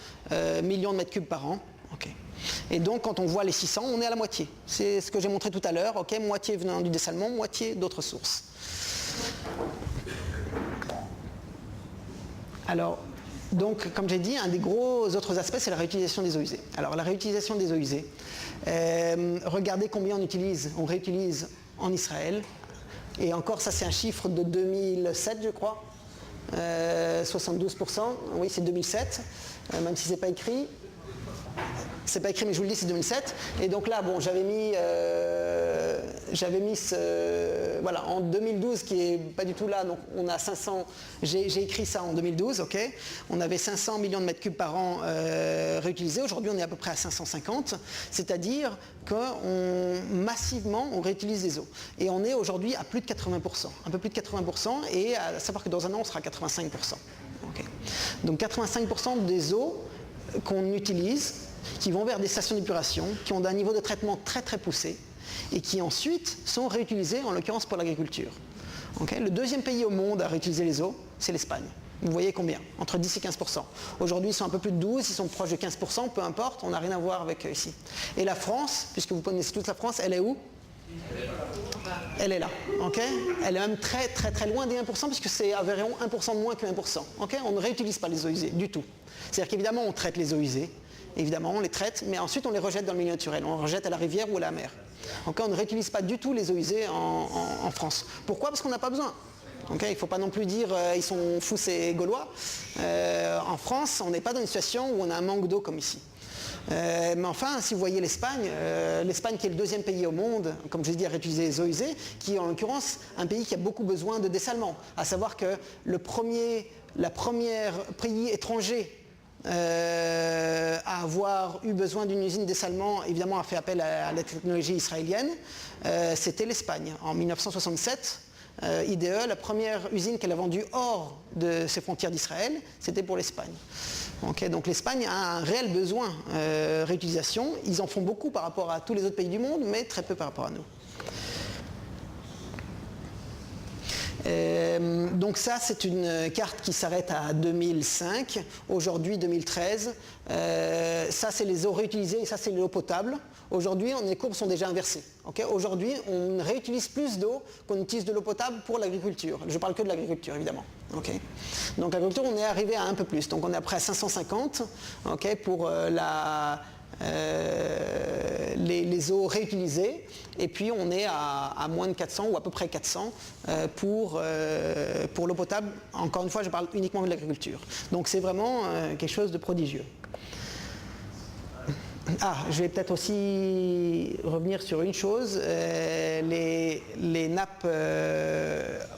millions de mètres cubes par an. Okay. Et donc quand on voit les 600, on est à la moitié. C'est ce que j'ai montré tout à l'heure, okay, moitié venant du dessalement, moitié d'autres sources. Alors, donc, comme j'ai dit, un des gros autres aspects, c'est la réutilisation des eaux usées. Alors, la réutilisation des eaux usées, regardez combien on réutilise en Israël. Et encore, ça c'est un chiffre de 2007, je crois. 72%, oui, c'est 2007, même si c'est pas écrit. C'est pas écrit, mais je vous le dis, c'est 2007. Et donc là, bon, j'avais mis voilà, en 2012, qui est pas du tout là, donc on a 500, j'ai écrit ça en 2012, ok. On avait 500 millions de mètres cubes par an réutilisés. Aujourd'hui, on est à peu près à 550, c'est-à-dire massivement, on réutilise les eaux. Et on est aujourd'hui à plus de 80%, un peu plus de 80%, et à savoir que dans un an, on sera à 85%. Okay. Donc 85% des eaux qu'on utilise, qui vont vers des stations d'épuration, qui ont un niveau de traitement très très poussé, et qui ensuite sont réutilisés, en l'occurrence pour l'agriculture. Okay. Le deuxième pays au monde à réutiliser les eaux, c'est l'Espagne. Vous voyez combien? Entre 10 et 15%. Aujourd'hui, ils sont un peu plus de 12, ils sont proches de 15%, peu importe, on n'a rien à voir avec ici. Et la France, puisque vous connaissez toute la France, elle est où? Elle est là, ok? Elle est même très très très loin des 1%, puisque c'est environ 1% de moins que 1%. Okay. On ne réutilise pas les eaux usées du tout. C'est-à-dire qu'évidemment, on traite les eaux usées, évidemment, on les traite, mais ensuite on les rejette dans le milieu naturel, on les rejette à la rivière ou à la mer. Okay. On ne réutilise pas du tout les eaux usées en France. Pourquoi? Parce qu'on n'a pas besoin. Okay. Il ne faut pas non plus dire ils sont fous ces Gaulois. En France, on n'est pas dans une situation où on a un manque d'eau comme ici. Mais enfin, si vous voyez l'Espagne, l'Espagne qui est le deuxième pays au monde, comme je l'ai dit, à réutiliser les eaux usées, qui est en l'occurrence un pays qui a beaucoup besoin de dessalement. À savoir que la première pays étranger à avoir eu besoin d'une usine de dessalement, évidemment a fait appel à la technologie israélienne, c'était l'Espagne. En 1967, IDE, la première usine qu'elle a vendue hors de ses frontières d'Israël, c'était pour l'Espagne. Okay, donc l'Espagne a un réel besoin de réutilisation. Ils en font beaucoup par rapport à tous les autres pays du monde, mais très peu par rapport à nous. Donc ça, c'est une carte qui s'arrête à 2005. Aujourd'hui, 2013. Ça, c'est les eaux réutilisées et ça, c'est l'eau potable. Aujourd'hui, les courbes sont déjà inversées. Okay. Aujourd'hui, on réutilise plus d'eau qu'on utilise de l'eau potable pour l'agriculture. Je parle que de l'agriculture, évidemment. Okay. Donc l'agriculture, on est arrivé à un peu plus. Donc on est à près à 550 okay, pour les eaux réutilisées. Et puis on est à moins de 400 ou à peu près 400 pour l'eau potable. Encore une fois, je parle uniquement de l'agriculture. Donc c'est vraiment quelque chose de prodigieux. Je vais peut-être aussi revenir sur une chose, les nappes,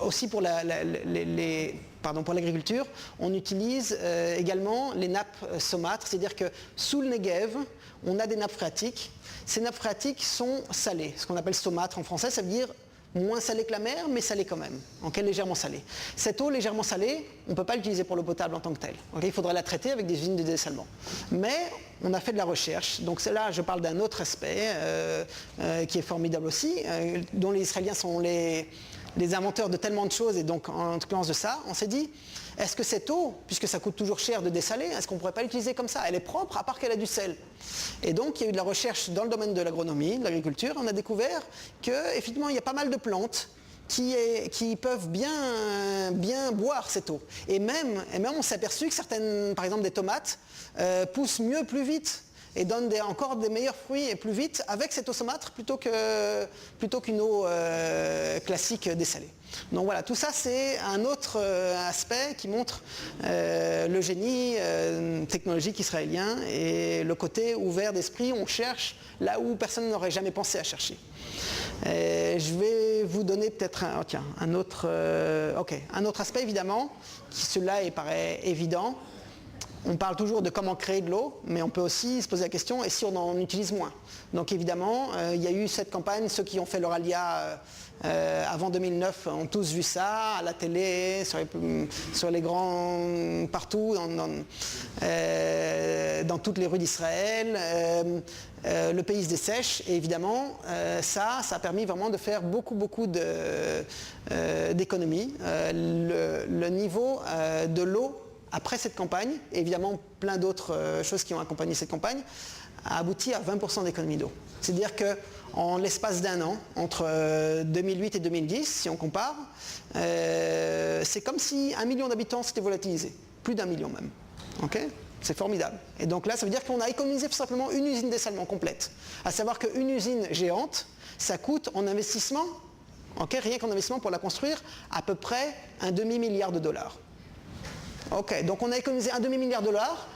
aussi pour pour l'agriculture, on utilise également les nappes saumâtres, c'est-à-dire que sous le Negev, on a des nappes phréatiques. Ces nappes phréatiques sont salées, ce qu'on appelle saumâtre en français, ça veut dire moins salé que la mer, mais salé quand même, okay, légèrement salé. Cette eau légèrement salée, on ne peut pas l'utiliser pour l'eau potable en tant que telle. Okay, il faudrait la traiter avec des usines de dessalement. Mais on a fait de la recherche, donc là je parle d'un autre aspect qui est formidable aussi, dont les Israéliens sont les inventeurs de tellement de choses, et donc en l'occurrence de ça, on s'est dit, est-ce que cette eau, puisque ça coûte toujours cher de dessaler, est-ce qu'on ne pourrait pas l'utiliser comme ça? Elle est propre à part qu'elle a du sel. Et donc il y a eu de la recherche dans le domaine de l'agronomie, de l'agriculture, on a découvert qu'effectivement il y a pas mal de plantes qui peuvent bien boire cette eau. Et même on s'est aperçu que certaines, par exemple des tomates, poussent mieux, plus vite, et donne encore des meilleurs fruits et plus vite avec cette eau saumâtre plutôt qu'une eau classique dessalée. Donc voilà, tout ça c'est un autre aspect qui montre le génie technologique israélien et le côté ouvert d'esprit, on cherche là où personne n'aurait jamais pensé à chercher. Je vais vous donner peut-être un autre aspect évidemment, qui cela paraît évident. On parle toujours de comment créer de l'eau, mais on peut aussi se poser la question, et si on en utilise moins? Donc évidemment, il y a eu cette campagne, ceux qui ont fait leur alia avant 2009 ont tous vu ça, à la télé, sur les grands, partout, dans toutes les rues d'Israël. Le pays se dessèche, et évidemment, ça a permis vraiment de faire beaucoup d'économies. Le niveau de l'eau après cette campagne, et évidemment plein d'autres choses qui ont accompagné cette campagne, a abouti à 20% d'économie d'eau. C'est-à-dire qu'en l'espace d'un an, entre 2008 et 2010, si on compare, c'est comme si 1 million d'habitants s'étaient volatilisés, plus d'1 million même. Okay, c'est formidable. Et donc là, ça veut dire qu'on a économisé tout simplement une usine de dessalement complète. À savoir qu'une usine géante, ça coûte en investissement, rien qu'en investissement pour la construire, à peu près un demi-milliard de dollars. Ok, donc on a économisé un demi-milliard de dollars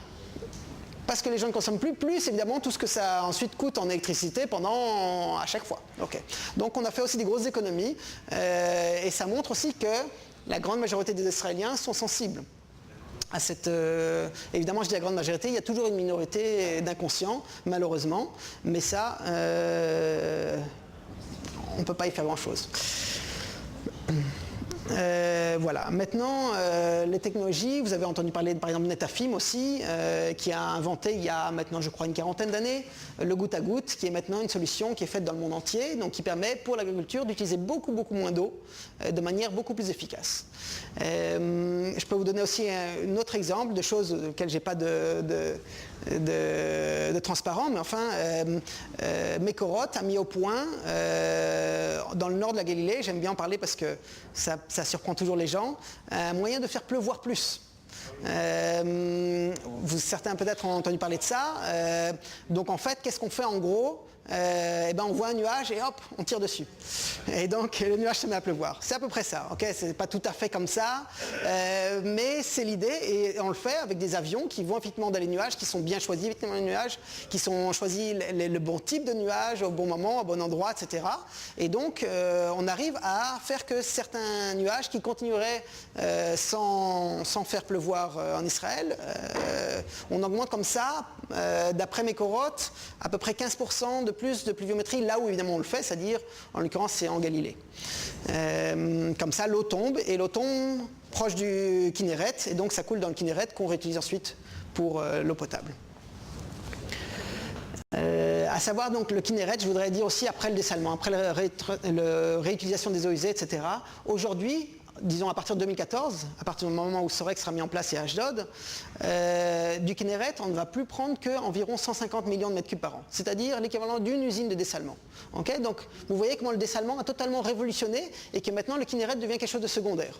parce que les gens ne consomment plus évidemment tout ce que ça ensuite coûte en électricité à chaque fois. Okay. Donc on a fait aussi des grosses économies et ça montre aussi que la grande majorité des Israéliens sont sensibles à cette... évidemment je dis la grande majorité, il y a toujours une minorité d'inconscients malheureusement, mais ça on ne peut pas y faire grand chose. Voilà. Maintenant, les technologies, vous avez entendu parler par exemple de Netafim aussi, qui a inventé il y a maintenant je crois une quarantaine d'années le goutte à goutte, qui est maintenant une solution qui est faite dans le monde entier, donc qui permet pour l'agriculture d'utiliser beaucoup moins d'eau de manière beaucoup plus efficace. Je peux vous donner aussi un autre exemple de choses auxquelles j'ai pas de transparent, mais enfin, Mekorot a mis au point, dans le nord de la Galilée, j'aime bien en parler parce que ça surprend toujours les gens, un moyen de faire pleuvoir plus. Certains peut-être ont entendu parler de ça. Donc en fait, qu'est-ce qu'on fait en gros? On voit un nuage et hop, on tire dessus. Et donc le nuage se met à pleuvoir. C'est à peu près ça, ok? C'est pas tout à fait comme ça, mais c'est l'idée et on le fait avec des avions qui vont effectivement dans les nuages, qui sont bien choisis effectivement les nuages, qui sont choisis le bon type de nuage au bon moment, au bon endroit, etc. Et donc on arrive à faire que certains nuages qui continueraient sans faire pleuvoir en Israël, on augmente comme ça, d'après Mekorot, à peu près 15% de plus de pluviométrie là où évidemment on le fait, c'est-à-dire en l'occurrence c'est en Galilée. Comme ça l'eau tombe et l'eau tombe proche du Kinneret et donc ça coule dans le Kinneret qu'on réutilise ensuite pour l'eau potable. À savoir donc le Kinneret, je voudrais dire aussi après le dessalement, après la réutilisation des eaux usées, etc. Aujourd'hui, disons à partir de 2014, à partir du moment où Sorex sera mis en place et Ashdod, du Kinneret, on ne va plus prendre qu'environ 150 millions de mètres cubes par an, c'est-à-dire l'équivalent d'une usine de dessalement. Okay, donc vous voyez comment le dessalement a totalement révolutionné et que maintenant le Kinneret devient quelque chose de secondaire.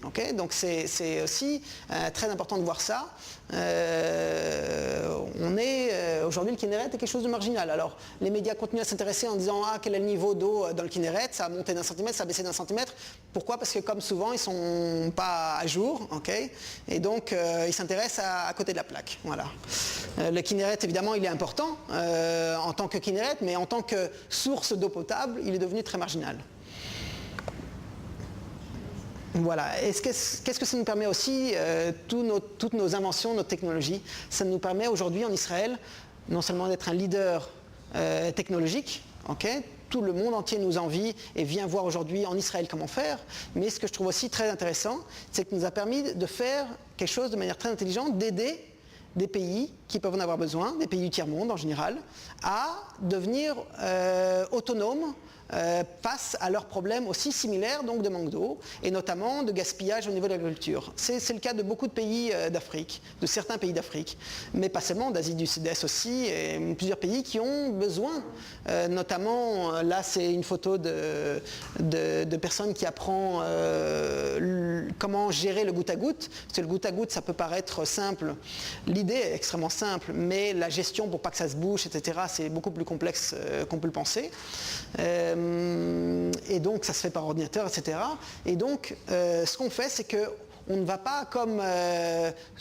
Okay, donc c'est aussi très important de voir ça. Aujourd'hui le Kinneret est quelque chose de marginal. Alors les médias continuent à s'intéresser en disant quel est le niveau d'eau dans le Kinneret, ça a monté d'1 centimètre, ça a baissé d'1 centimètre. Pourquoi? Parce que comme souvent ils sont pas à jour, okay, et donc ils s'intéressent à côté de la plaque. Voilà. Le Kinneret évidemment il est important en tant que Kinneret, mais en tant que source d'eau potable il est devenu très marginal. Voilà. Qu'est-ce que ça nous permet aussi, toutes nos inventions, notre technologie, ça nous permet aujourd'hui en Israël non seulement d'être un leader technologique, okay, tout le monde entier nous envie et vient voir aujourd'hui en Israël comment faire, mais ce que je trouve aussi très intéressant, c'est que nous a permis de faire quelque chose de manière très intelligente, d'aider des pays qui peuvent en avoir besoin, des pays du tiers-monde en général, à devenir autonomes face à leurs problèmes aussi similaires donc de manque d'eau et notamment de gaspillage au niveau de l'agriculture. C'est le cas de beaucoup de pays d'Afrique, de certains pays d'Afrique, mais pas seulement, d'Asie du Sud-Est aussi, et plusieurs pays qui ont besoin, notamment, là c'est une photo de personnes qui apprend comment gérer le goutte à goutte, parce que le goutte à goutte ça peut paraître simple, l'idée est extrêmement simple, mais la gestion pour pas que ça se bouche, etc., c'est beaucoup plus complexe qu'on peut le penser. Et donc ça se fait par ordinateur, etc. Et donc ce qu'on fait, c'est qu'on ne va pas comme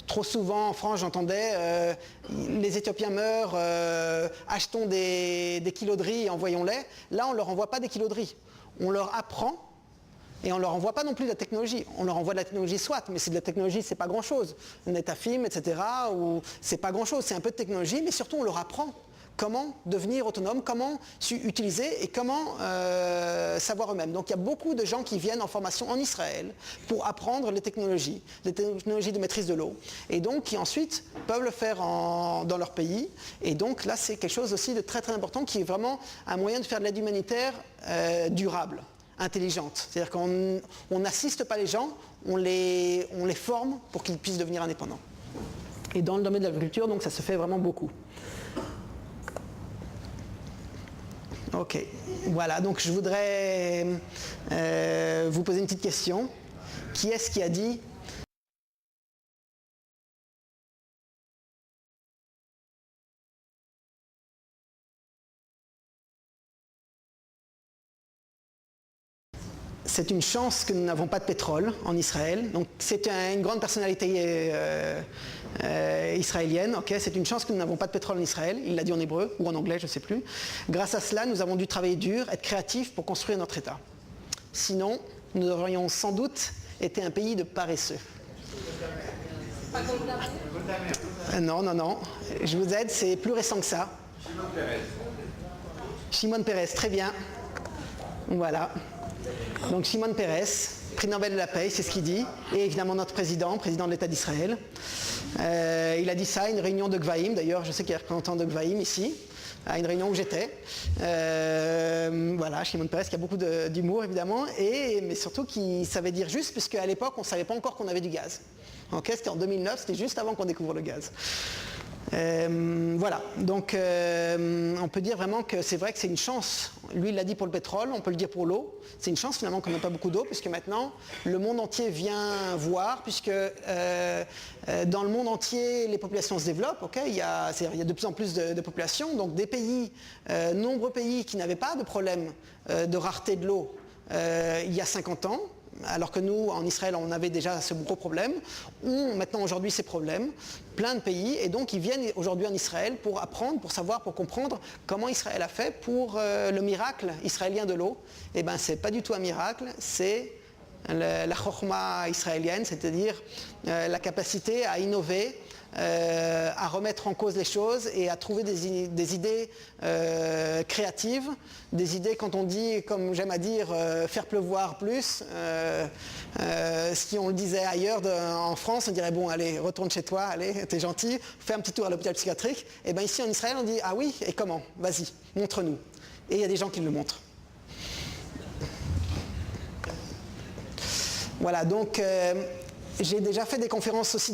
trop souvent en France j'entendais les Éthiopiens meurent, achetons des kilos de riz et envoyons-les. Là on ne leur envoie pas des kilos de riz, on leur apprend. Et on ne leur envoie pas non plus de la technologie. On leur envoie de la technologie soit, mais c'est de la technologie, c'est pas grand-chose. Netafim, etc., c'est pas grand-chose, c'est un peu de technologie, mais surtout on leur apprend comment devenir autonome, comment utiliser et comment savoir eux-mêmes. Donc il y a beaucoup de gens qui viennent en formation en Israël pour apprendre les technologies de maîtrise de l'eau, et donc qui ensuite peuvent le faire dans leur pays. Et donc là c'est quelque chose aussi de très très important qui est vraiment un moyen de faire de l'aide humanitaire durable, intelligente. C'est-à-dire qu'on n'assiste pas les gens, on les forme pour qu'ils puissent devenir indépendants. Et dans le domaine de l'agriculture, donc ça se fait vraiment beaucoup. Ok, voilà, donc je voudrais vous poser une petite question. Qui est-ce qui a dit c'est une chance que nous n'avons pas de pétrole en Israël. Donc c'est une grande personnalité israélienne. Okay, c'est une chance que nous n'avons pas de pétrole en Israël. Il l'a dit en hébreu ou en anglais, je ne sais plus. Grâce à cela, nous avons dû travailler dur, être créatifs pour construire notre État. Sinon, nous aurions sans doute été un pays de paresseux. Non, non, non. Je vous aide, c'est plus récent que ça. Shimon Peres, très bien. Voilà. Donc Shimon Peres, prix Nobel de la paix, c'est ce qu'il dit, et évidemment notre président de l'État d'Israël. Il a dit ça à une réunion de Gvaïm, d'ailleurs je sais qu'il y a un représentant de Gvaïm ici, à une réunion où j'étais. Voilà, Shimon Peres qui a beaucoup d'humour évidemment, mais surtout qui savait dire juste, puisque à l'époque on ne savait pas encore qu'on avait du gaz. Okay, c'était en 2009, c'était juste avant qu'on découvre le gaz. Voilà, donc on peut dire vraiment que c'est vrai que c'est une chance. Lui il l'a dit pour le pétrole, on peut le dire pour l'eau. C'est une chance finalement qu'on n'a pas beaucoup d'eau, puisque maintenant le monde entier vient voir, puisque dans le monde entier les populations se développent. Okay, il y a de plus en plus de populations, donc des pays, nombreux pays qui n'avaient pas de problème de rareté de l'eau il y a 50 ans. Alors que nous, en Israël, on avait déjà ce gros problème, ont maintenant aujourd'hui ces problèmes, plein de pays, et donc ils viennent aujourd'hui en Israël pour apprendre, pour savoir, pour comprendre comment Israël a fait pour le miracle israélien de l'eau. Eh bien, c'est pas du tout un miracle, c'est la chokhma israélienne, c'est-à-dire la capacité à innover, à remettre en cause les choses et à trouver des idées créatives, des idées, quand on dit, comme j'aime à dire, faire pleuvoir plus. Si on le disait ailleurs en France, on dirait bon allez, retourne chez toi, allez, t'es gentil, fais un petit tour à l'hôpital psychiatrique. Et bien ici en Israël on dit ah oui, et comment? Vas-y, montre-nous. Et il y a des gens qui le montrent. Voilà, donc j'ai déjà fait des conférences aussi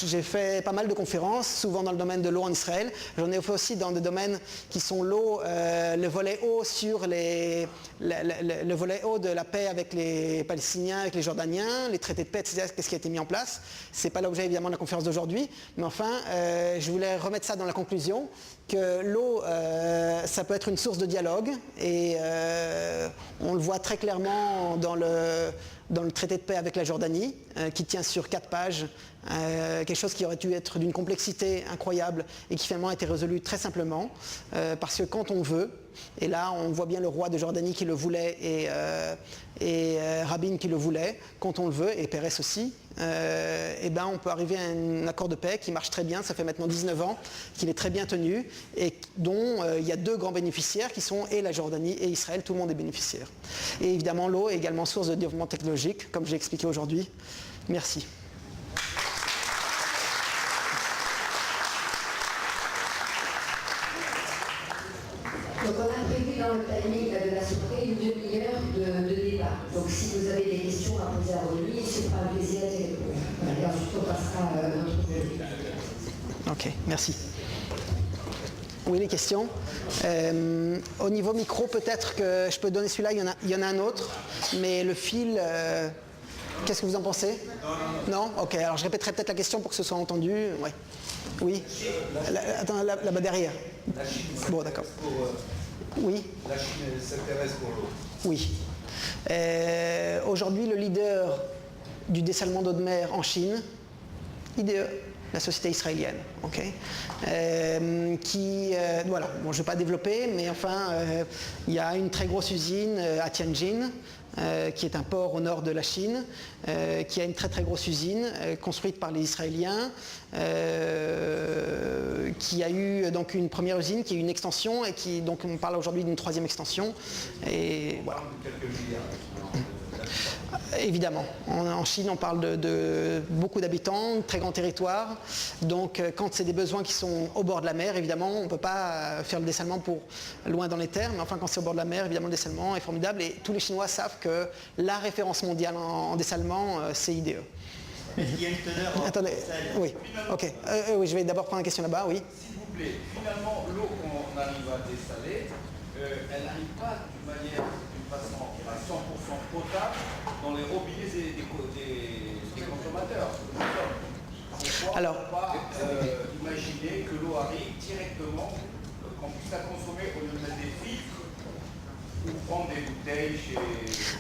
j'ai fait pas mal de conférences, souvent dans le domaine de l'eau en Israël. J'en ai fait aussi dans des domaines qui sont l'eau, le volet eau sur le volet eau de la paix avec les Palestiniens, avec les Jordaniens, les traités de paix, etc. Qu'est-ce qui a été mis en place. C'est pas l'objet évidemment de la conférence d'aujourd'hui, mais enfin, je voulais remettre ça dans la conclusion, que l'eau, ça peut être une source de dialogue, et on le voit très clairement dans le traité de paix avec la Jordanie, qui tient sur 4 pages, quelque chose qui aurait dû être d'une complexité incroyable et qui finalement a été résolu très simplement, parce que quand on veut, et là on voit bien le roi de Jordanie qui le voulait et Rabin qui le voulait, quand on le veut, et Pérez aussi, et ben on peut arriver à un accord de paix qui marche très bien, ça fait maintenant 19 ans qu'il est très bien tenu, et dont il y a 2 grands bénéficiaires qui sont et la Jordanie et Israël, tout le monde est bénéficiaire. Et évidemment l'eau est également source de développement technologique, comme j'ai expliqué aujourd'hui. Merci. Donc on a prévu dans le planning de la soirée une demi-heure de débat. Donc si vous avez des questions à poser à lui, ce sera un plaisir d'y répondre. Et ensuite on passera à notre jeu. Ok, merci. Oui, les questions. Au niveau micro, peut-être que je peux donner celui-là, il y en a un autre, mais le fil, qu'est-ce que vous en pensez? Non. Ok, alors je répéterai peut-être la question pour que ce soit entendu. Ouais. Oui. Attends, là-bas derrière. La Chine, bon, d'accord. Oui. La Chine s'intéresse pour l'eau. Oui. Aujourd'hui, le leader du dessalement d'eau de mer en Chine, IDE, la société israélienne, okay, qui, voilà, bon, je ne vais pas développer, mais enfin, il y a une très grosse usine à Tianjin, qui est un port au nord de la Chine, qui a une très très grosse usine construite par les Israéliens, qui a eu donc une première usine, qui a eu une extension, et qui, donc on parle aujourd'hui d'une 3e extension. Et voilà. Quelques milliards. Évidemment, en Chine on parle de beaucoup d'habitants, très grand territoire, donc quand c'est des besoins qui sont au bord de la mer, évidemment on ne peut pas faire le dessalement pour loin dans les terres, mais enfin quand c'est au bord de la mer, évidemment le dessalement est formidable, et tous les Chinois savent que la référence mondiale en dessalement c'est IDE. Il y a une teneur. Attendez, oui, ok, oui, je vais d'abord prendre la question là-bas, oui. S'il vous plaît, finalement l'eau qu'on arrive à dessaler, elle n'arrive pas d'une manière, d'une façon à 100% potable dans les robinets des consommateurs. Pourquoi Alors, ne pas imaginer que l'eau arrive directement, qu'on puisse la consommer au lieu de mettre des filtres ou prendre des bouteilles chez...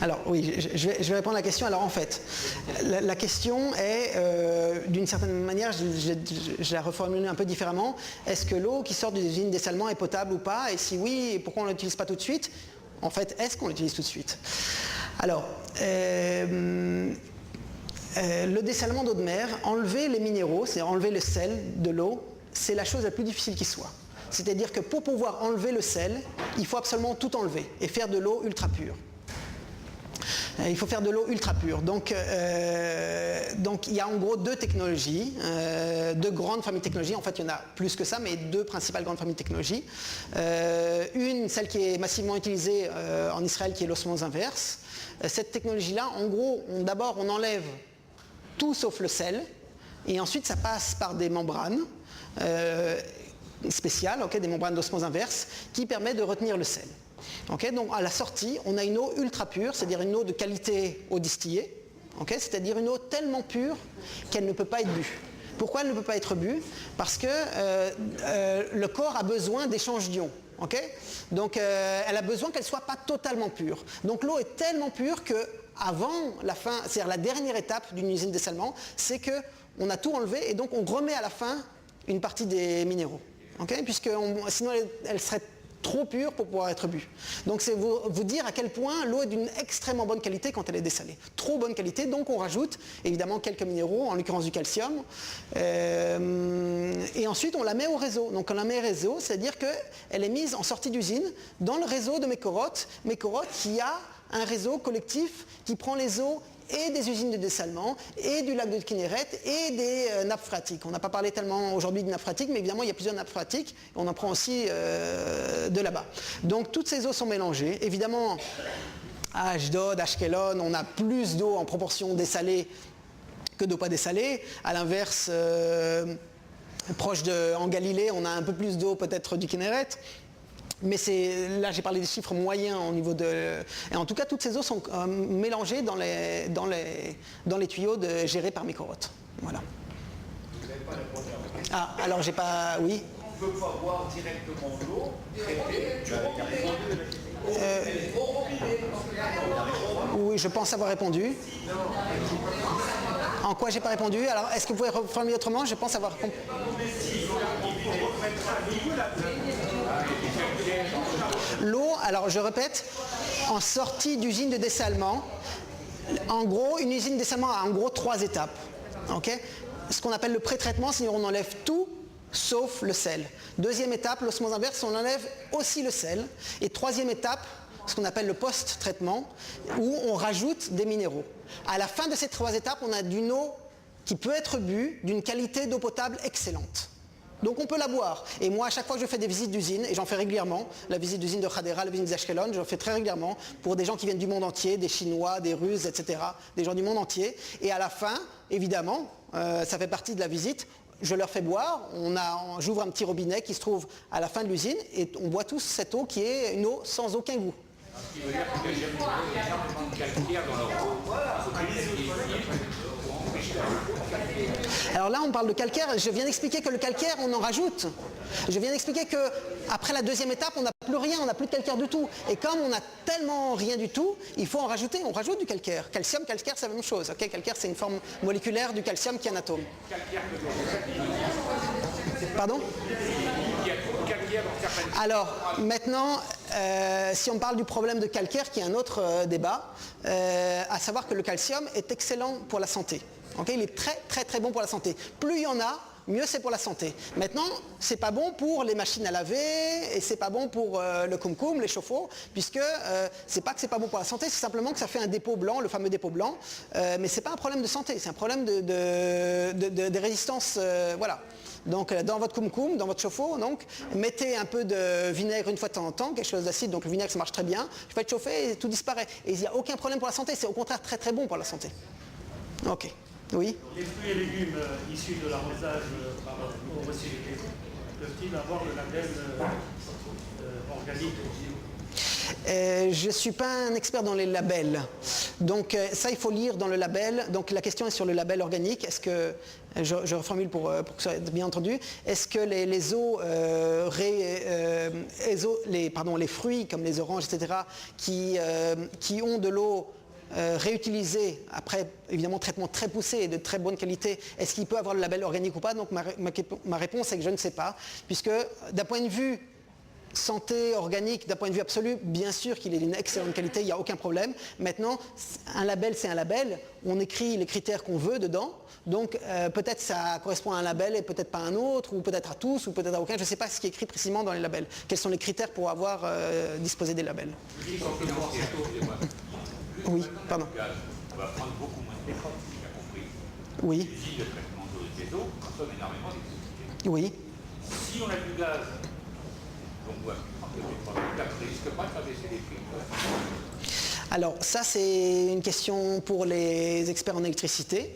Alors oui, je vais répondre à la question. Alors en fait, la question est, d'une certaine manière, je la reformule un peu différemment. Est-ce que l'eau qui sort des usines dessalement est potable ou pas? Et si oui, pourquoi on ne l'utilise pas tout de suite? En fait, est-ce qu'on l'utilise tout de suite? Alors, le dessalement d'eau de mer, enlever les minéraux, c'est enlever le sel de l'eau, c'est la chose la plus difficile qui soit. C'est-à-dire que pour pouvoir enlever le sel, il faut absolument tout enlever et faire de l'eau ultra pure. Il faut faire de l'eau ultra pure. Donc il y a en gros deux technologies, deux grandes familles de technologies. En fait, il y en a plus que ça, mais deux principales grandes familles de technologies. Une, celle qui est massivement utilisée en Israël, qui est l'osmose inverse. Cette technologie-là, en gros, d'abord, on enlève tout sauf le sel, et ensuite, ça passe par des membranes spéciales, des membranes d'osmose inverse, qui permettent de retenir le sel. Donc à la sortie, on a une eau ultra pure, c'est-à-dire une eau de qualité eau distillée, c'est-à-dire une eau tellement pure qu'elle ne peut pas être bue. Pourquoi elle ne peut pas être bue? Parce que le corps a besoin d'échanges d'ions. Donc elle a besoin qu'elle ne soit pas totalement pure. Donc l'eau est tellement pure qu'avant la fin, c'est-à-dire la dernière étape d'une usine de dessalement, c'est qu'on a tout enlevé et donc on remet à la fin une partie des minéraux. Puisque sinon elle serait trop pure pour pouvoir être bue. Donc c'est vous dire à quel point l'eau est d'une extrêmement bonne qualité quand elle est dessalée. Trop bonne qualité, donc on rajoute évidemment quelques minéraux, en l'occurrence du calcium, et ensuite on la met au réseau. Donc on la met au réseau, c'est-à-dire qu'elle est mise en sortie d'usine dans le réseau de Mekorot qui a un réseau collectif qui prend les eaux et des usines de dessalement, et du lac de Kinneret, et des nappes phréatiques. On n'a pas parlé tellement aujourd'hui de nappes phréatiques, mais évidemment il y a plusieurs nappes phréatiques, et on en prend aussi de là-bas. Donc toutes ces eaux sont mélangées. Évidemment, à Ashdod, Ashkelon, on a plus d'eau en proportion dessalée que d'eau pas dessalée. À l'inverse, en Galilée, on a un peu plus d'eau peut-être du Kinneret. Mais là j'ai parlé des chiffres moyens au niveau de... Et en tout cas, toutes ces eaux sont mélangées dans les tuyaux gérés par Mekorot. Voilà. Vous n'avez pas répondu à ma question. Ah, alors j'ai pas... Oui. On ne peut pas boire directement l'eau traitée au robinet. Oui, je pense avoir répondu. En quoi j'ai pas répondu? Alors, est-ce que vous pouvez reformuler autrement? Je pense avoir... L'eau, alors je répète, en sortie d'usine de dessalement, en gros, une usine de dessalement a en gros 3 étapes. Ce qu'on appelle le pré-traitement, c'est-à-dire on enlève tout sauf le sel. Deuxième étape, l'osmose inverse, on enlève aussi le sel. Et troisième étape, ce qu'on appelle le post-traitement, où on rajoute des minéraux. À la fin de ces 3 étapes, on a d'une eau qui peut être bue d'une qualité d'eau potable excellente. Donc on peut la boire. Et moi, à chaque fois que je fais des visites d'usine, et j'en fais régulièrement, la visite d'usine de Hadera, la visite d'Ashkelon, j'en fais très régulièrement pour des gens qui viennent du monde entier, des Chinois, des Russes, etc., des gens du monde entier. Et à la fin, évidemment, ça fait partie de la visite, je leur fais boire, j'ouvre un petit robinet qui se trouve à la fin de l'usine, et on boit tous cette eau qui est une eau sans aucun goût. Ce qui veut dire qu'il y a énormément de calcaire dans leur eau. Alors là, on parle de calcaire. Je viens d'expliquer que le calcaire, on en rajoute. Je viens d'expliquer qu'après la deuxième étape, on n'a plus rien, on n'a plus de calcaire du tout. Et comme on n'a tellement rien du tout, il faut en rajouter. On rajoute du calcaire. Calcium, calcaire, c'est la même chose. Calcaire, c'est une forme moléculaire du calcium qui est un atome. Pardon ? Alors, maintenant, si on parle du problème de calcaire, qui est un autre débat, à savoir que le calcium est excellent pour la santé. Il est très très très bon pour la santé. Plus il y en a, mieux c'est pour la santé. Maintenant, c'est pas bon pour les machines à laver et c'est pas bon pour le kumkum, les chauffe-eau, puisque c'est pas que c'est pas bon pour la santé, c'est simplement que ça fait un dépôt blanc, le fameux dépôt blanc, mais c'est pas un problème de santé, c'est un problème de résistance, voilà. Donc dans votre kumkum, dans votre chauffe-eau, donc, mettez un peu de vinaigre une fois de temps en temps, quelque chose d'acide, donc le vinaigre ça marche très bien, vous faites chauffer et tout disparaît. Et il n'y a aucun problème pour la santé, c'est au contraire très très bon pour la santé. Ok. Oui. Les fruits et légumes issus de l'arrosage par recyclé peuvent-ils avoir le label organique bio? Je ne suis pas un expert dans les labels. Donc ça, il faut lire dans le label. Donc la question est sur le label organique. Est-ce que, je reformule pour que ça soit bien entendu, est-ce que les eaux, les fruits comme les oranges, etc., qui ont de l'eau réutilisé après évidemment traitement très poussé et de très bonne qualité, est-ce qu'il peut avoir le label organique ou pas? Donc ma réponse est que je ne sais pas, puisque d'un point de vue santé organique, d'un point de vue absolu, bien sûr qu'il est d'une excellente qualité, il n'y a aucun problème. Maintenant, un label c'est un label, on écrit les critères qu'on veut dedans, donc peut-être ça correspond à un label et peut-être pas à un autre, ou peut-être à tous, ou peut-être à aucun, je ne sais pas ce qui est écrit précisément dans les labels. Quels sont les critères pour avoir disposé des labels? Oui, Par exemple, pardon. le gaz, on va prendre beaucoup moins de pétrole, si j'ai bien compris. Oui, Les usines de traitement des eaux consomment énormément d'électricité. oui. Si on a du gaz, on voit que le pétrole, ça risque pas de faire baisser les prix. Alors ça c'est une question pour les experts en électricité.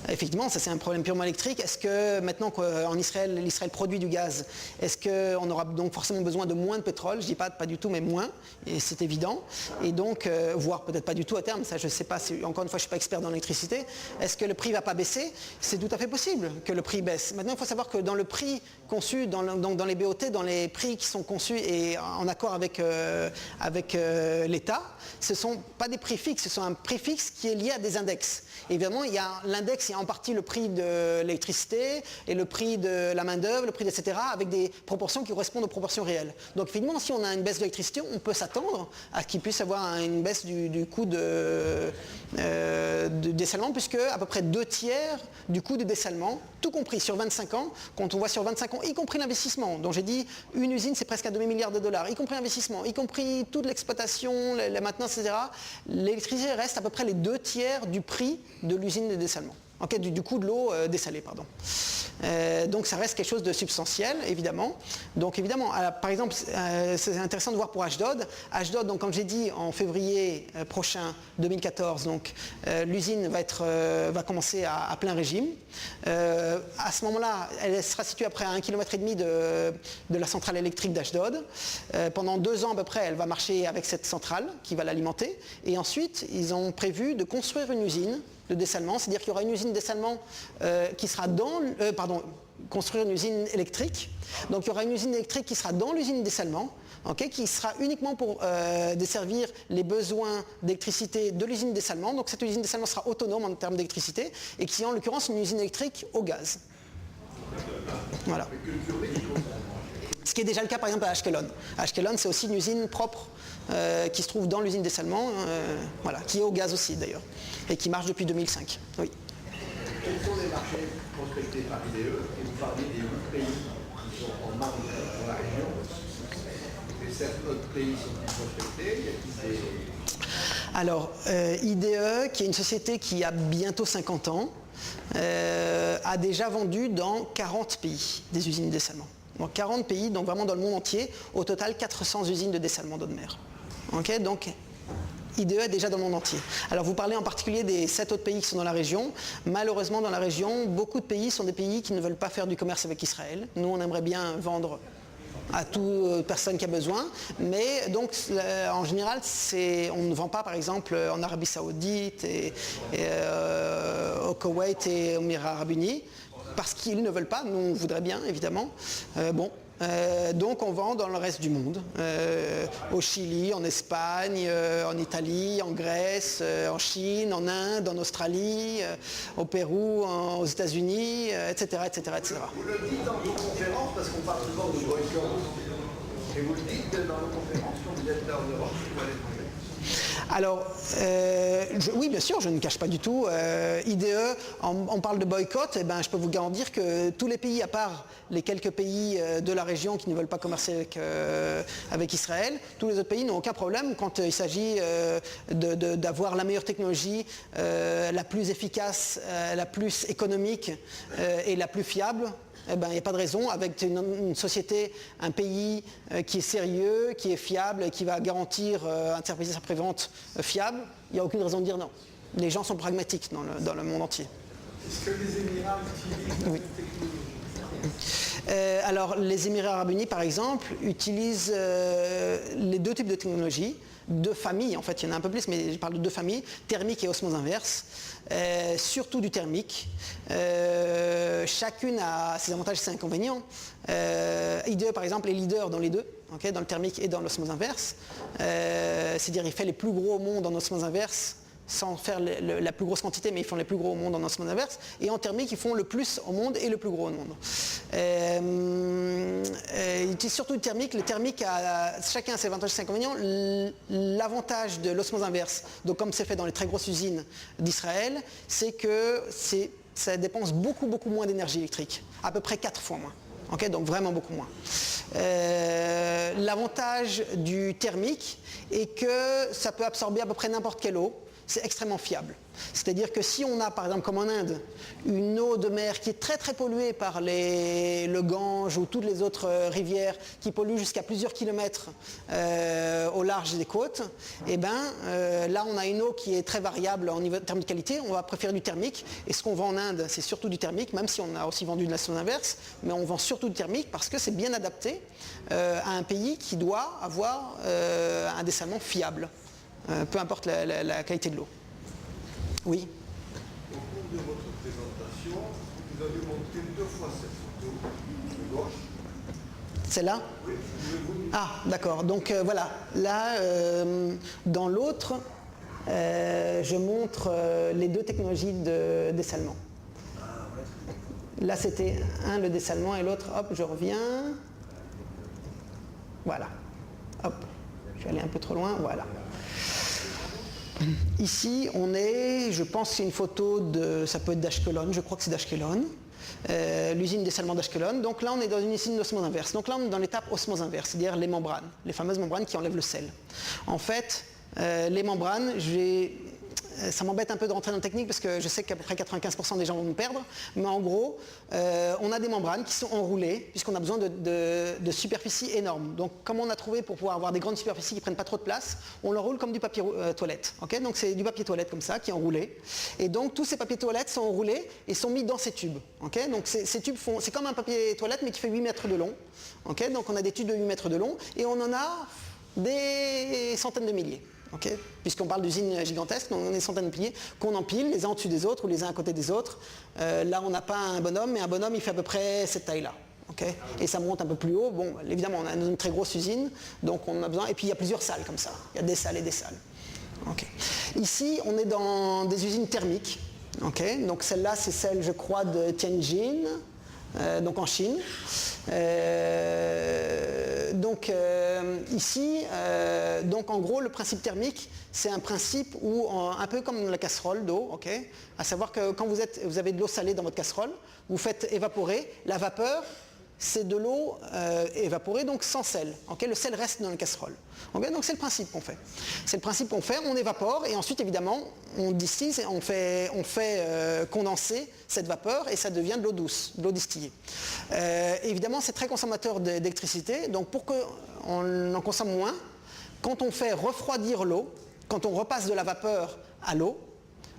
Effectivement, ça c'est un problème purement électrique. Est-ce que maintenant qu'en Israël, l'Israël produit du gaz, est-ce qu'on aura donc forcément besoin de moins de pétrole? Je dis pas du tout, mais moins, et c'est évident. Et donc, voire peut-être pas du tout à terme, ça je sais pas, encore une fois je suis pas expert dans l'électricité. Est-ce que le prix va pas baisser? C'est tout à fait possible que le prix baisse. Maintenant il faut savoir que dans le prix conçu, dans les BOT, dans les prix qui sont conçus et en accord avec l'État, ce ne sont pas des prix fixes, ce sont un prix fixe qui est lié à des index. Évidemment, il y a l'index, il y a en partie le prix de l'électricité et le prix de la main-d'œuvre, le prix etc., avec des proportions qui correspondent aux proportions réelles. Donc évidemment, si on a une baisse de l'électricité, on peut s'attendre à qu'il puisse y avoir une baisse du coût de dessalement, puisque à peu près 2/3 du coût de dessalement, tout compris sur 25 ans, quand on voit sur 25 ans, y compris l'investissement, dont j'ai dit une usine c'est presque à 2 milliards de dollars, y compris l'investissement, y compris toute l'exploitation, la maintenance, etc., l'électricité reste à peu près les 2/3 du prix de l'usine de dessalement. Okay, du coût de l'eau dessalée, pardon. Donc ça reste quelque chose de substantiel, évidemment. Donc évidemment, par exemple, c'est intéressant de voir pour Ashdod. Ashdod, donc comme j'ai dit, en février prochain, 2014, donc l'usine va commencer à plein régime. À ce moment-là, elle sera située après à 1,5 km de la centrale électrique d'Ashdod. Pendant 2 ans à peu près, elle va marcher avec cette centrale qui va l'alimenter. Et ensuite, ils ont prévu de construire une usine de dessalement, c'est-à-dire qu'il y aura une usine de dessalement qui sera construire une usine électrique. Donc il y aura une usine électrique qui sera dans l'usine de dessalement, okay, qui sera uniquement pour desservir les besoins d'électricité de l'usine de dessalement. Donc cette usine de dessalement sera autonome en termes d'électricité et qui est en l'occurrence une usine électrique au gaz. Voilà. Ce qui est déjà le cas par exemple à Ashkelon. Ashkelon c'est aussi une usine propre qui se trouve dans l'usine de dessalement, voilà, qui est au gaz aussi d'ailleurs, et qui marche depuis 2005. Oui. Quels sont les marchés prospectés par IDE? Et vous parlez des 8 pays qui sont en membre dans la région. Et certains autres pays sont prospectés. Y a-t-il des... Alors, IDE, qui est une société qui a bientôt 50 ans, a déjà vendu dans 40 pays des usines de dessalement. Donc 40 pays, donc vraiment dans le monde entier, au total 400 usines de dessalement d'eau de mer. Okay, donc IDE est déjà dans le monde entier. Alors vous parlez en particulier des 7 autres pays qui sont dans la région. Malheureusement dans la région, beaucoup de pays sont des pays qui ne veulent pas faire du commerce avec Israël. Nous on aimerait bien vendre à toute personne qui a besoin, mais donc en général on ne vend pas par exemple en Arabie Saoudite et au Koweït et aux Émirats Arabes Unis, parce qu'ils ne veulent pas, nous on voudrait bien évidemment. Donc on vend dans le reste du monde, au Chili, en Espagne, en Italie, en Grèce, en Chine, en Inde, en Australie, au Pérou, aux États-Unis, etc., etc., etc. Vous le dites dans vos conférences, parce qu'on parle souvent de boycott, et vous le dites dans vos conférences quand vous êtes en Europe, vous allez demander. Alors, oui, bien sûr, je ne cache pas du tout. IDE, on parle de boycott, eh ben, je peux vous garantir que tous les pays, à part les quelques pays de la région qui ne veulent pas commercer avec Israël, tous les autres pays n'ont aucun problème quand il s'agit d'avoir la meilleure technologie, la plus efficace, la plus économique et la plus fiable. Eh ben, il n'y a pas de raison, avec une société, un pays qui est sérieux, qui est fiable et qui va garantir un service après-vente fiable, il n'y a aucune raison de dire non. Les gens sont pragmatiques dans le monde entier. Est-ce que les Émirats utilisent oui. Alors les Émirats Arabes Unis par exemple utilisent les 2 types de technologies, 2 familles en fait, il y en a un peu plus mais je parle de 2 familles, thermique et osmose inverse, surtout du thermique. Chacune a ses avantages et ses inconvénients. IDE par exemple est leader dans les 2, okay, dans le thermique et dans l'osmose inverse, c'est-à-dire il fait les plus gros au monde en osmose inverse sans faire la plus grosse quantité, mais ils font les plus gros au monde en osmose inverse, et en thermique, ils font le plus au monde et le plus gros au monde. Ils utilisent surtout le thermique. Le thermique, chacun a ses avantages et ses inconvénients. L'avantage de l'osmose inverse, donc comme c'est fait dans les très grosses usines d'Israël, c'est que ça dépense beaucoup moins d'énergie électrique, à peu près 4 fois moins. Okay, donc vraiment beaucoup moins. L'avantage du thermique est que ça peut absorber à peu près n'importe quelle eau. c'est extrêmement fiable. C'est-à-dire que si on a, par exemple, comme en Inde, une eau de mer qui est très très polluée par le Gange ou toutes les autres rivières qui polluent jusqu'à plusieurs kilomètres au large des côtes, et là on a une eau qui est très variable en termes de qualité, on va préférer du thermique, et ce qu'on vend en Inde, c'est surtout du thermique, même si on a aussi vendu de la sonde inverse, mais on vend surtout du thermique parce que c'est bien adapté à un pays qui doit avoir un dessalement fiable, peu importe la qualité de l'eau. Oui. Au cours de votre présentation, vous avez montré 2 fois cette photo de gauche. Celle-là? Oui. Ah, d'accord. Donc voilà. Là, dans l'autre, je montre les 2 technologies de dessalement. Là, c'était un, le dessalement, et l'autre, hop, je reviens. Voilà. Hop. Je suis allé un peu trop loin. Voilà. Ici, on est, je pense que c'est une photo de, ça peut être d'Ashkelon, je crois que c'est d'Ashkelon, l'usine de dessalement d'Ashkelon. Donc là, on est dans une usine d'osmose inverse. Donc là, on est dans l'étape osmose inverse, c'est-à-dire les membranes, les fameuses membranes qui enlèvent le sel. En fait, les membranes, ça m'embête un peu de rentrer dans la technique parce que je sais qu'à peu près 95% des gens vont me perdre, mais en gros, on a des membranes qui sont enroulées puisqu'on a besoin de superficies énormes. Donc comme on a trouvé pour pouvoir avoir des grandes superficies qui ne prennent pas trop de place, on l'enroule comme du papier toilette. Okay, donc c'est du papier toilette comme ça qui est enroulé. Et donc tous ces papiers toilettes sont enroulés et sont mis dans ces tubes. Okay, donc ces tubes font, c'est comme un papier toilette mais qui fait 8 mètres de long. Okay, donc on a des tubes de 8 mètres de long et on en a des centaines de milliers. Okay, puisqu'on parle d'usines gigantesques, on a des centaines de milliers qu'on empile les uns au-dessus des autres ou les uns à côté des autres. Là, on n'a pas un bonhomme, mais un bonhomme, il fait à peu près cette taille-là. Okay, et ça monte un peu plus haut. Bon, évidemment, on a une très grosse usine, donc on a besoin. Et puis, il y a plusieurs salles comme ça. Il y a des salles et des salles. Okay. Ici, on est dans des usines thermiques. Okay, donc, celle-là, c'est celle, je crois, de Tianjin, donc en Chine. Ici, donc en gros, le principe thermique, c'est un principe où, un peu comme la casserole d'eau, okay, à savoir que quand vous avez de l'eau salée dans votre casserole, vous faites évaporer, la vapeur, c'est de l'eau évaporée, donc sans sel. Okay, le sel reste dans la casserole. Okay, donc c'est le principe qu'on fait. C'est le principe qu'on fait, on évapore et ensuite évidemment on distille, on fait condenser cette vapeur et ça devient de l'eau douce, de l'eau distillée. Évidemment c'est très consommateur d'électricité, donc pour qu'on en consomme moins, quand on fait refroidir l'eau, quand on repasse de la vapeur à l'eau,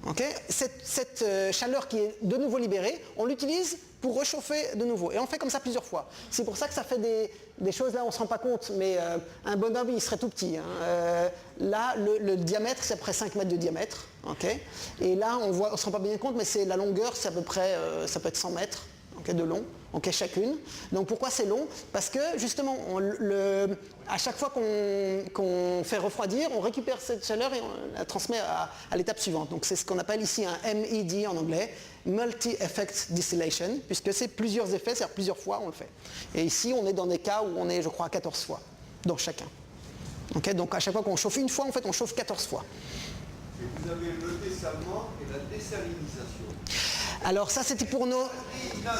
okay, cette chaleur qui est de nouveau libérée, on l'utilise pour réchauffer de nouveau. Et on fait comme ça plusieurs fois. C'est pour ça que ça fait des choses, là on ne se rend pas compte, mais un bonhomme il serait tout petit. Hein. Là le diamètre c'est à peu près 5 mètres de diamètre. Okay. Et là on ne se rend pas bien compte, mais c'est la longueur c'est à peu près, ça peut être 100 mètres. Okay, de long, okay, chacune. Donc pourquoi c'est long? Parce que justement, à chaque fois qu'on fait refroidir, on récupère cette chaleur et on la transmet à l'étape suivante. Donc c'est ce qu'on appelle ici un MED en anglais, Multi-Effect Distillation, puisque c'est plusieurs effets, c'est-à-dire plusieurs fois on le fait. Et ici on est dans des cas où on est, je crois, à 14 fois dans chacun. Okay, donc à chaque fois qu'on chauffe une fois, en fait on chauffe 14 fois. Et vous avez le dessalement et la désalinisation. Alors ça c'était pour nos...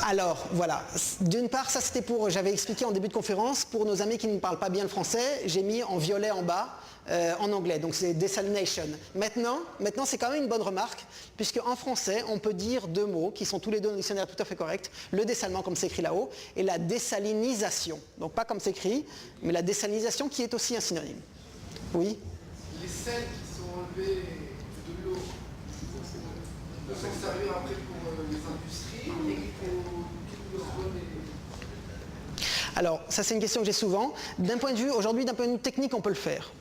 Alors voilà, d'une part ça c'était pour, j'avais expliqué en début de conférence, pour nos amis qui ne parlent pas bien le français, j'ai mis en violet en bas, en anglais, donc c'est desalination. Maintenant c'est quand même une bonne remarque, puisque en français on peut dire 2 mots qui sont tous les 2 dans le dictionnaire tout à fait corrects, le dessalement comme c'est écrit là-haut, et la désalinisation. Donc pas comme c'est écrit, mais la désalinisation qui est aussi un synonyme. Oui? Les sels qui sont enlevés de l'eau sont servis après pour les industries et qu'il faut tout le redonner. Alors, ça c'est une question que j'ai souvent. Aujourd'hui, d'un point de vue technique, on peut le faire.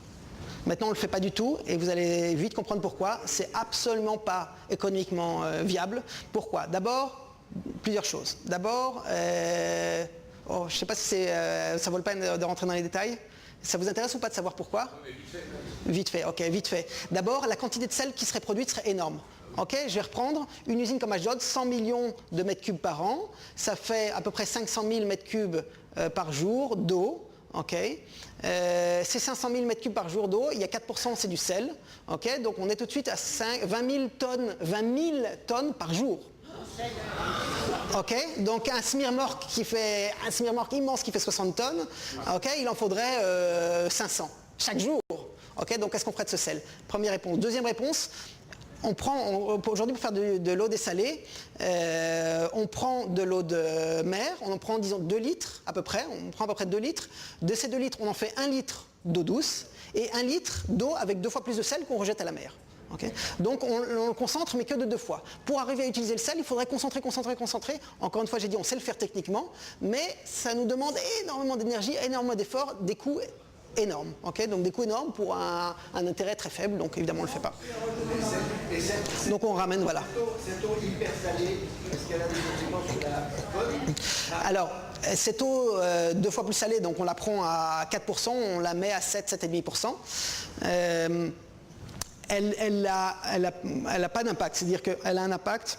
Maintenant, on ne le fait pas du tout et vous allez vite comprendre pourquoi. C'est absolument pas économiquement viable. Pourquoi? D'abord, plusieurs choses. D'abord, je ne sais pas si ça vaut le peine de rentrer dans les détails. Ça vous intéresse ou pas de savoir pourquoi? Vite fait, ok, vite fait. D'abord, la quantité de sel qui serait produite serait énorme. Ok, je vais reprendre une usine comme Ashdod, 100 millions de mètres cubes par an, ça fait à peu près 500 000 mètres cubes par jour d'eau. Okay. Ces 500 000 mètres cubes par jour d'eau, il y a 4% c'est du sel. Okay. Donc on est tout de suite à 20 000 tonnes par jour. Okay. Donc un smirmork immense qui fait 60 tonnes, okay, il en faudrait 500 chaque jour. Okay, donc qu'est-ce qu'on ferait de ce sel? Première réponse. Deuxième réponse, aujourd'hui pour faire de l'eau dessalée, on prend de l'eau de mer, on en prend disons 2 litres à peu près, on prend à peu près 2 litres. De ces 2 litres, on en fait 1 litre d'eau douce et 1 litre d'eau avec 2 fois plus de sel qu'on rejette à la mer. Okay. Donc on le concentre mais que de 2 fois. Pour arriver à utiliser le sel, il faudrait concentrer. Encore une fois, j'ai dit on sait le faire techniquement, mais ça nous demande énormément d'énergie, énormément d'efforts, des coûts énormes. Okay. Donc des coûts énormes pour un intérêt très faible, donc évidemment on ne le fait pas. Donc on ramène, voilà. Cette eau hyper salée, est-ce qu'elle a des conséquences sur la bonne? Alors, cette eau 2 fois plus salée, donc on la prend à 4%, on la met à 7,5%. Elle n'a pas d'impact, c'est-à-dire qu'elle a un impact,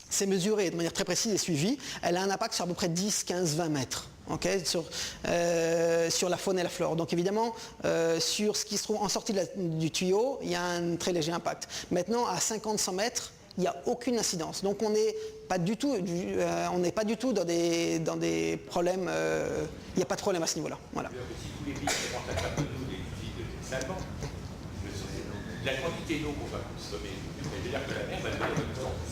c'est mesuré de manière très précise et suivi, elle a un impact sur à peu près 10, 15, 20 mètres. Okay, sur la faune et la flore. Donc évidemment, sur ce qui se trouve en sortie du tuyau, il y a un très léger impact. Maintenant, à 50-100 mètres, il n'y a aucune incidence. Donc on n'est pas du tout dans des problèmes, il n'y a pas de problème à ce niveau-là. Voilà. La quantité d'eau qu'on va consommer, c'est-à-dire que la mer va devenir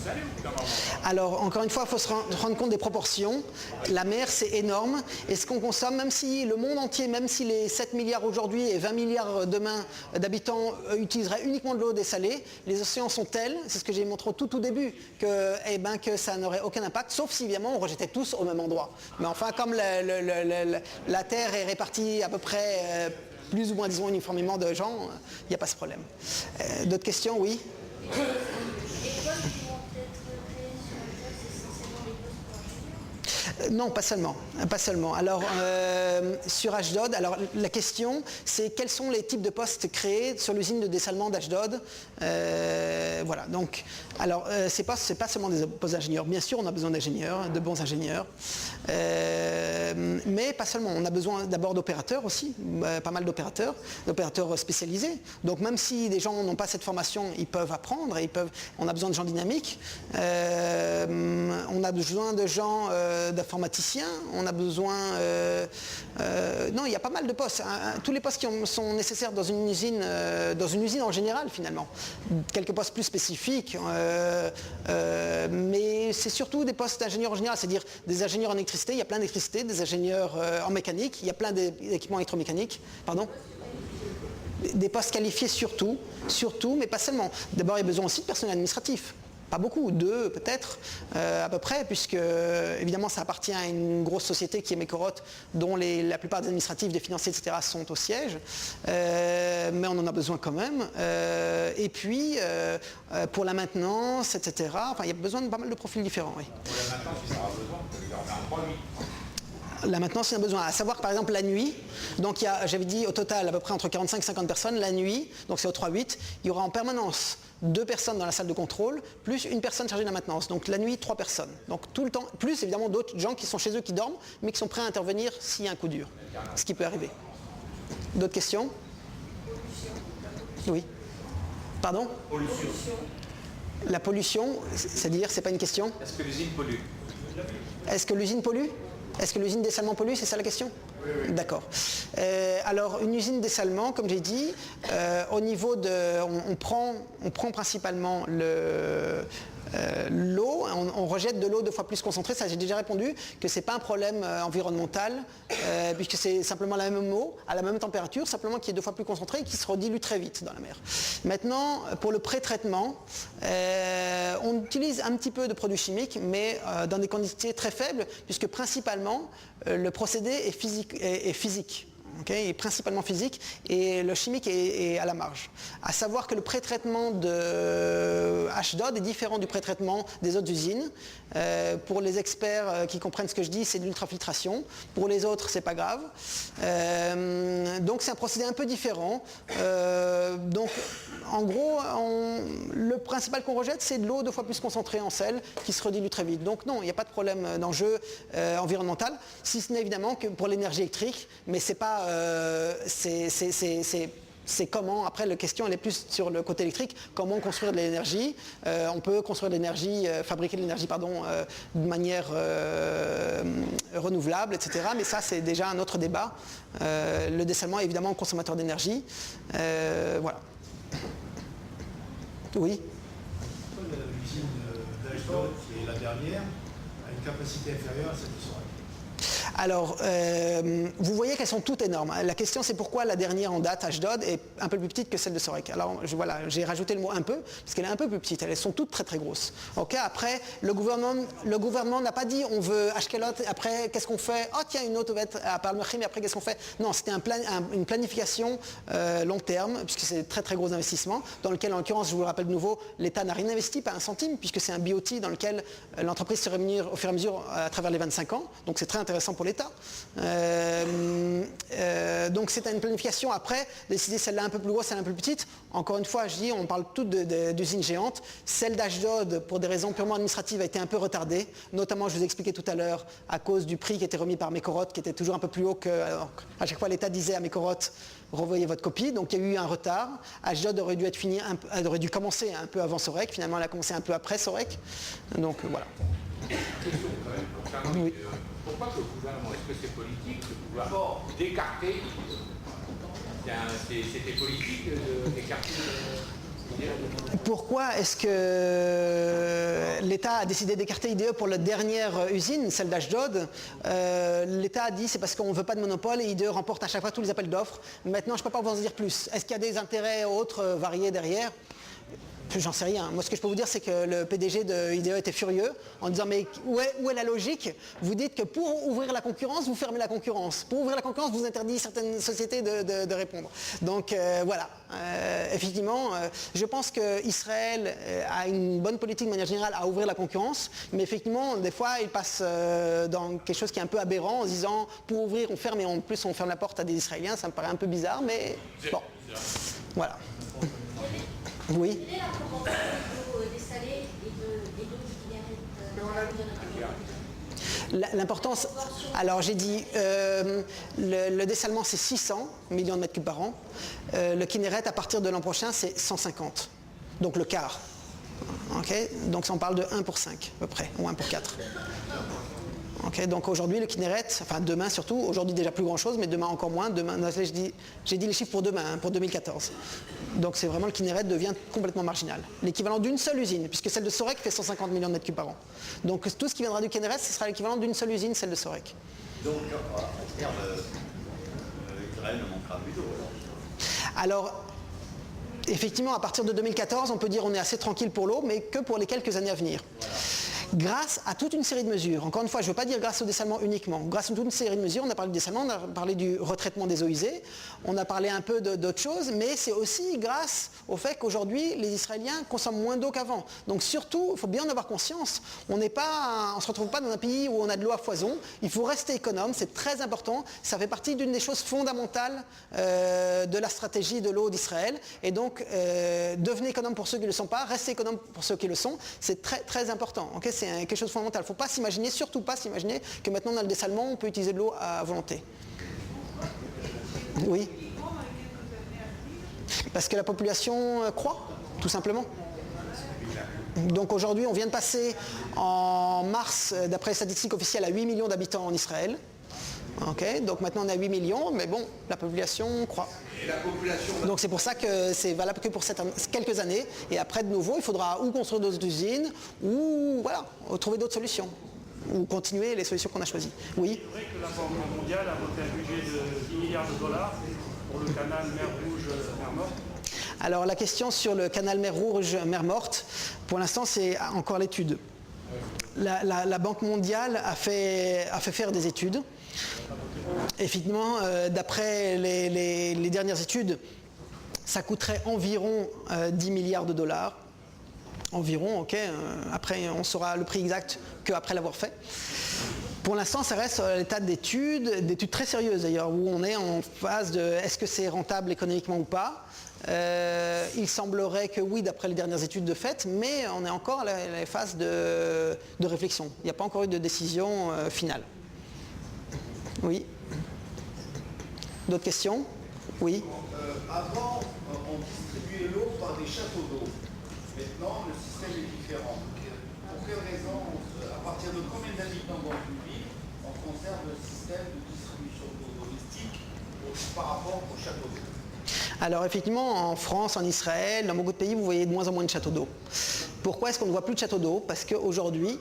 salée ou comment? Alors, encore une fois, il faut se rendre compte des proportions. La mer, c'est énorme. Et ce qu'on consomme, même si le monde entier, même si les 7 milliards aujourd'hui et 20 milliards demain d'habitants utiliseraient uniquement de l'eau dessalée, les océans sont tels, c'est ce que j'ai montré au tout début, que ça n'aurait aucun impact, sauf si évidemment on rejetait tous au même endroit. Mais enfin, comme la Terre est répartie à peu près plus ou moins, disons, uniformément de gens, il n'y a pas ce problème. D'autres questions? Oui. Non, pas seulement. Alors, sur Ashdod, alors, la question, c'est quels sont les types de postes créés sur l'usine de dessalement d'Ashdod. Voilà, donc, alors, c'est pas seulement des postes d'ingénieurs. Bien sûr, on a besoin d'ingénieurs, de bons ingénieurs. Mais pas seulement. On a besoin d'abord d'opérateurs aussi, pas mal d'opérateurs spécialisés. Donc, même si des gens n'ont pas cette formation, ils peuvent apprendre, on a besoin de gens dynamiques. On a besoin de gens d'informaticiens, on a besoin... non, il y a pas mal de postes. Tous les postes qui sont nécessaires dans une usine en général, finalement. Quelques postes plus spécifiques, mais c'est surtout des postes d'ingénieurs en général, c'est-à-dire des ingénieurs en électricité, il y a plein d'électricité, des ingénieurs en mécanique, il y a plein d'équipements électromécaniques. Pardon ? Des postes qualifiés surtout, mais pas seulement. D'abord, il y a besoin aussi de personnel administratif. Pas beaucoup, 2 peut-être, à peu près, puisque évidemment ça appartient à une grosse société qui est Mekorot, dont la plupart des administratifs, des financiers, etc. sont au siège, mais on en a besoin quand même. Et puis, pour la maintenance, etc., enfin, il y a besoin de pas mal de profils différents. Oui. Pour la maintenance, il sera besoin, on a un 3-8. La maintenance, il y a besoin. À savoir que par exemple la nuit, donc j'avais dit au total à peu près entre 45 et 50 personnes, la nuit, donc c'est au 3-8, il y aura en permanence 2 personnes dans la salle de contrôle, plus une personne chargée de la maintenance. Donc la nuit, 3 personnes. Donc tout le temps, plus évidemment d'autres gens qui sont chez eux, qui dorment, mais qui sont prêts à intervenir s'il y a un coup dur. Ce qui peut arriver. D'autres questions? Oui. Pardon? Pollution. La pollution, c'est-à-dire, c'est pas une question? Est-ce que l'usine pollue? Est-ce que l'usine pollue? Est-ce que l'usine dessalement pollue? C'est ça la question? Oui. D'accord. Alors, une usine dessalement, comme j'ai dit, au niveau de... On prend principalement l'eau, on rejette de l'eau 2 fois plus concentrée, ça j'ai déjà répondu, que ce n'est pas un problème environnemental, puisque c'est simplement la même eau, à la même température, simplement qui est 2 fois plus concentrée et qui se redilue très vite dans la mer. Maintenant, pour le pré-traitement, on utilise un petit peu de produits chimiques, mais dans des quantités très faibles, puisque principalement, le procédé est physique. Okay, est principalement physique et le chimique est à la marge. À savoir que le pré-traitement de Ashdod est différent du pré-traitement des autres usines. Pour les experts qui comprennent ce que je dis, c'est de l'ultrafiltration. Pour les autres, c'est pas grave. Donc c'est un procédé un peu différent. Donc en gros, le principal qu'on rejette, c'est de l'eau 2 fois plus concentrée en sel qui se redilue très vite. Donc non, il n'y a pas de problème d'enjeu environnemental, si ce n'est évidemment que pour l'énergie électrique, mais c'est pas, c'est c'est comment, après la question elle est plus sur le côté électrique, comment construire de l'énergie. On peut construire de l'énergie, fabriquer de l'énergie de manière renouvelable, etc. Mais ça c'est déjà un autre débat. Le dessalement est évidemment consommateur d'énergie. Voilà. Oui. L'usine d'Ashdod, qui est la dernière, a une capacité inférieure à celle de Sorek. Alors, vous voyez qu'elles sont toutes énormes. La question c'est pourquoi la dernière en date, Ashdod, est un peu plus petite que celle de Sorek. Alors voilà, j'ai rajouté le mot un peu, parce qu'elle est un peu plus petite. Elles sont toutes très très grosses. Okay, après, le gouvernement n'a pas dit on veut Ashkelot, après qu'est-ce qu'on fait? Oh tiens, une autre va être à Palmachim, et après qu'est-ce qu'on fait? Non, c'était une planification long terme, puisque c'est très très gros investissement, dans lequel en l'occurrence, je vous le rappelle de nouveau, l'État n'a rien investi, pas un centime, puisque c'est un BOT dans lequel l'entreprise se rémunère au fur et à mesure à travers les 25 ans. Donc c'est très intéressant pour l'État. Donc c'est une planification après, décider celle-là un peu plus grosse, celle-là un peu plus petite. Encore une fois, je dis, on parle toutes d'usines géantes. Celle d'Ashdod, pour des raisons purement administratives, a été un peu retardée. Notamment, je vous ai expliqué tout à l'heure, à cause du prix qui était remis par Mekorot, qui était toujours un peu plus haut que... Alors, à chaque fois, l'État disait à Mekorot, revoyez votre copie. Donc il y a eu un retard. Ashdod aurait dû commencer un peu avant Sorek. Finalement, elle a commencé un peu après Sorek. Donc voilà. Question quand même concernant oui. Pourquoi que le gouvernement, est-ce que c'est politique de pouvoir d'écarter, c'était politique d'écarter Pourquoi est-ce que l'État a décidé d'écarter IDE pour la dernière usine, celle d'Ashdod? L'État a dit c'est parce qu'on ne veut pas de monopole et IDE remporte à chaque fois tous les appels d'offres. Maintenant, je ne peux pas vous en dire plus. Est-ce qu'il y a des intérêts autres variés derrière? J'en sais rien. Moi, ce que je peux vous dire, c'est que le PDG de IDE était furieux en disant mais où est la logique? Vous dites que pour ouvrir la concurrence, vous fermez la concurrence. Pour ouvrir la concurrence, vous interdisez certaines sociétés de répondre. Donc voilà. Effectivement, je pense qu'Israël a une bonne politique de manière générale à ouvrir la concurrence, mais effectivement, des fois, il passe dans quelque chose qui est un peu aberrant en se disant pour ouvrir, on ferme et en plus on ferme la porte à des Israéliens. Ça me paraît un peu bizarre, mais bon. Voilà. Oui. Quelle est la proportion d'eau dessalée et d'eau qui L'importance, alors j'ai dit, le dessalement c'est 600 millions de mètres cubes par an, le Kinneret à partir de l'an prochain c'est 150, donc le quart. Okay, donc on parle de 1 pour 5 à peu près, ou 1 pour 4. Okay, donc aujourd'hui le Kinneret, enfin demain surtout, aujourd'hui déjà plus grand chose, mais demain encore moins, j'ai dit les chiffres pour demain, pour 2014. Donc c'est vraiment le Kinneret devient complètement marginal. L'équivalent d'une seule usine, puisque celle de Sorek fait 150 millions de mètres cubes par an. Donc tout ce qui viendra du Kinneret, ce sera l'équivalent d'une seule usine, celle de Sorek. Donc à terme, Israël ne manquera plus d'eau alors effectivement, à partir de 2014, on peut dire on est assez tranquille pour l'eau, mais que pour les quelques années à venir. Voilà. Grâce à toute une série de mesures, encore une fois, je ne veux pas dire grâce au dessalement uniquement, grâce à toute une série de mesures, on a parlé du dessalement, on a parlé du retraitement des eaux usées, on a parlé un peu d'autres choses, mais c'est aussi grâce au fait qu'aujourd'hui, les Israéliens consomment moins d'eau qu'avant. Donc surtout, il faut bien en avoir conscience, on ne se retrouve pas dans un pays où on a de l'eau à foison, il faut rester économe, c'est très important, ça fait partie d'une des choses fondamentales de la stratégie de l'eau d'Israël, et donc devenez économe pour ceux qui ne le sont pas, restez économe pour ceux qui le sont, c'est très très important. Okay, c'est quelque chose de fondamental. Il ne faut pas s'imaginer, surtout pas s'imaginer que maintenant dans le dessalement, on peut utiliser de l'eau à volonté. Oui. Parce que la population croît, tout simplement. Donc aujourd'hui, on vient de passer en mars, d'après les statistiques officielles, à 8 millions d'habitants en Israël. Okay, donc maintenant on est à 8 millions, mais bon, la population croît. Et la population... Donc c'est pour ça que c'est valable que pour quelques années. Et après, de nouveau, il faudra ou construire d'autres usines, ou voilà, trouver d'autres solutions. Ou continuer les solutions qu'on a choisies. Oui. C'est vrai que la Banque mondiale a voté un budget de 10 milliards de dollars pour le canal mer Rouge-Mer Morte. Alors la question sur le canal mer Rouge-Mer Morte, pour l'instant c'est encore l'étude. La Banque mondiale a fait faire des études. Effectivement, d'après les dernières études, ça coûterait environ 10 milliards de dollars. Environ, ok. Après, on saura le prix exact qu'après l'avoir fait. Pour l'instant, ça reste à l'état d'études très sérieuses d'ailleurs, où on est en phase de est-ce que c'est rentable économiquement ou pas. Il semblerait que oui, d'après les dernières études de fait, mais on est encore à la phase de réflexion. Il n'y a pas encore eu de décision finale. Oui. D'autres questions? Oui. Avant, on distribuait l'eau par des châteaux d'eau. Maintenant, le système est différent. Pour quelle raison, à partir de combien d'habitants dans une ville, on conserve le système de distribution d'eau domestique par rapport au château d'eau? Alors effectivement, en France, en Israël, dans beaucoup de pays, vous voyez de moins en moins de châteaux d'eau. Pourquoi est-ce qu'on ne voit plus de châteaux d'eau? Parce qu'aujourd'hui,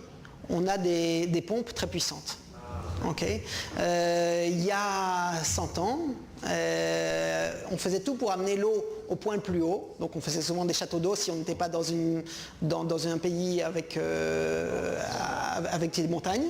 on a des pompes très puissantes. Okay. Il y a 100 ans, on faisait tout pour amener l'eau au point le plus haut. Donc on faisait souvent des châteaux d'eau si on n'était pas dans un pays avec des montagnes,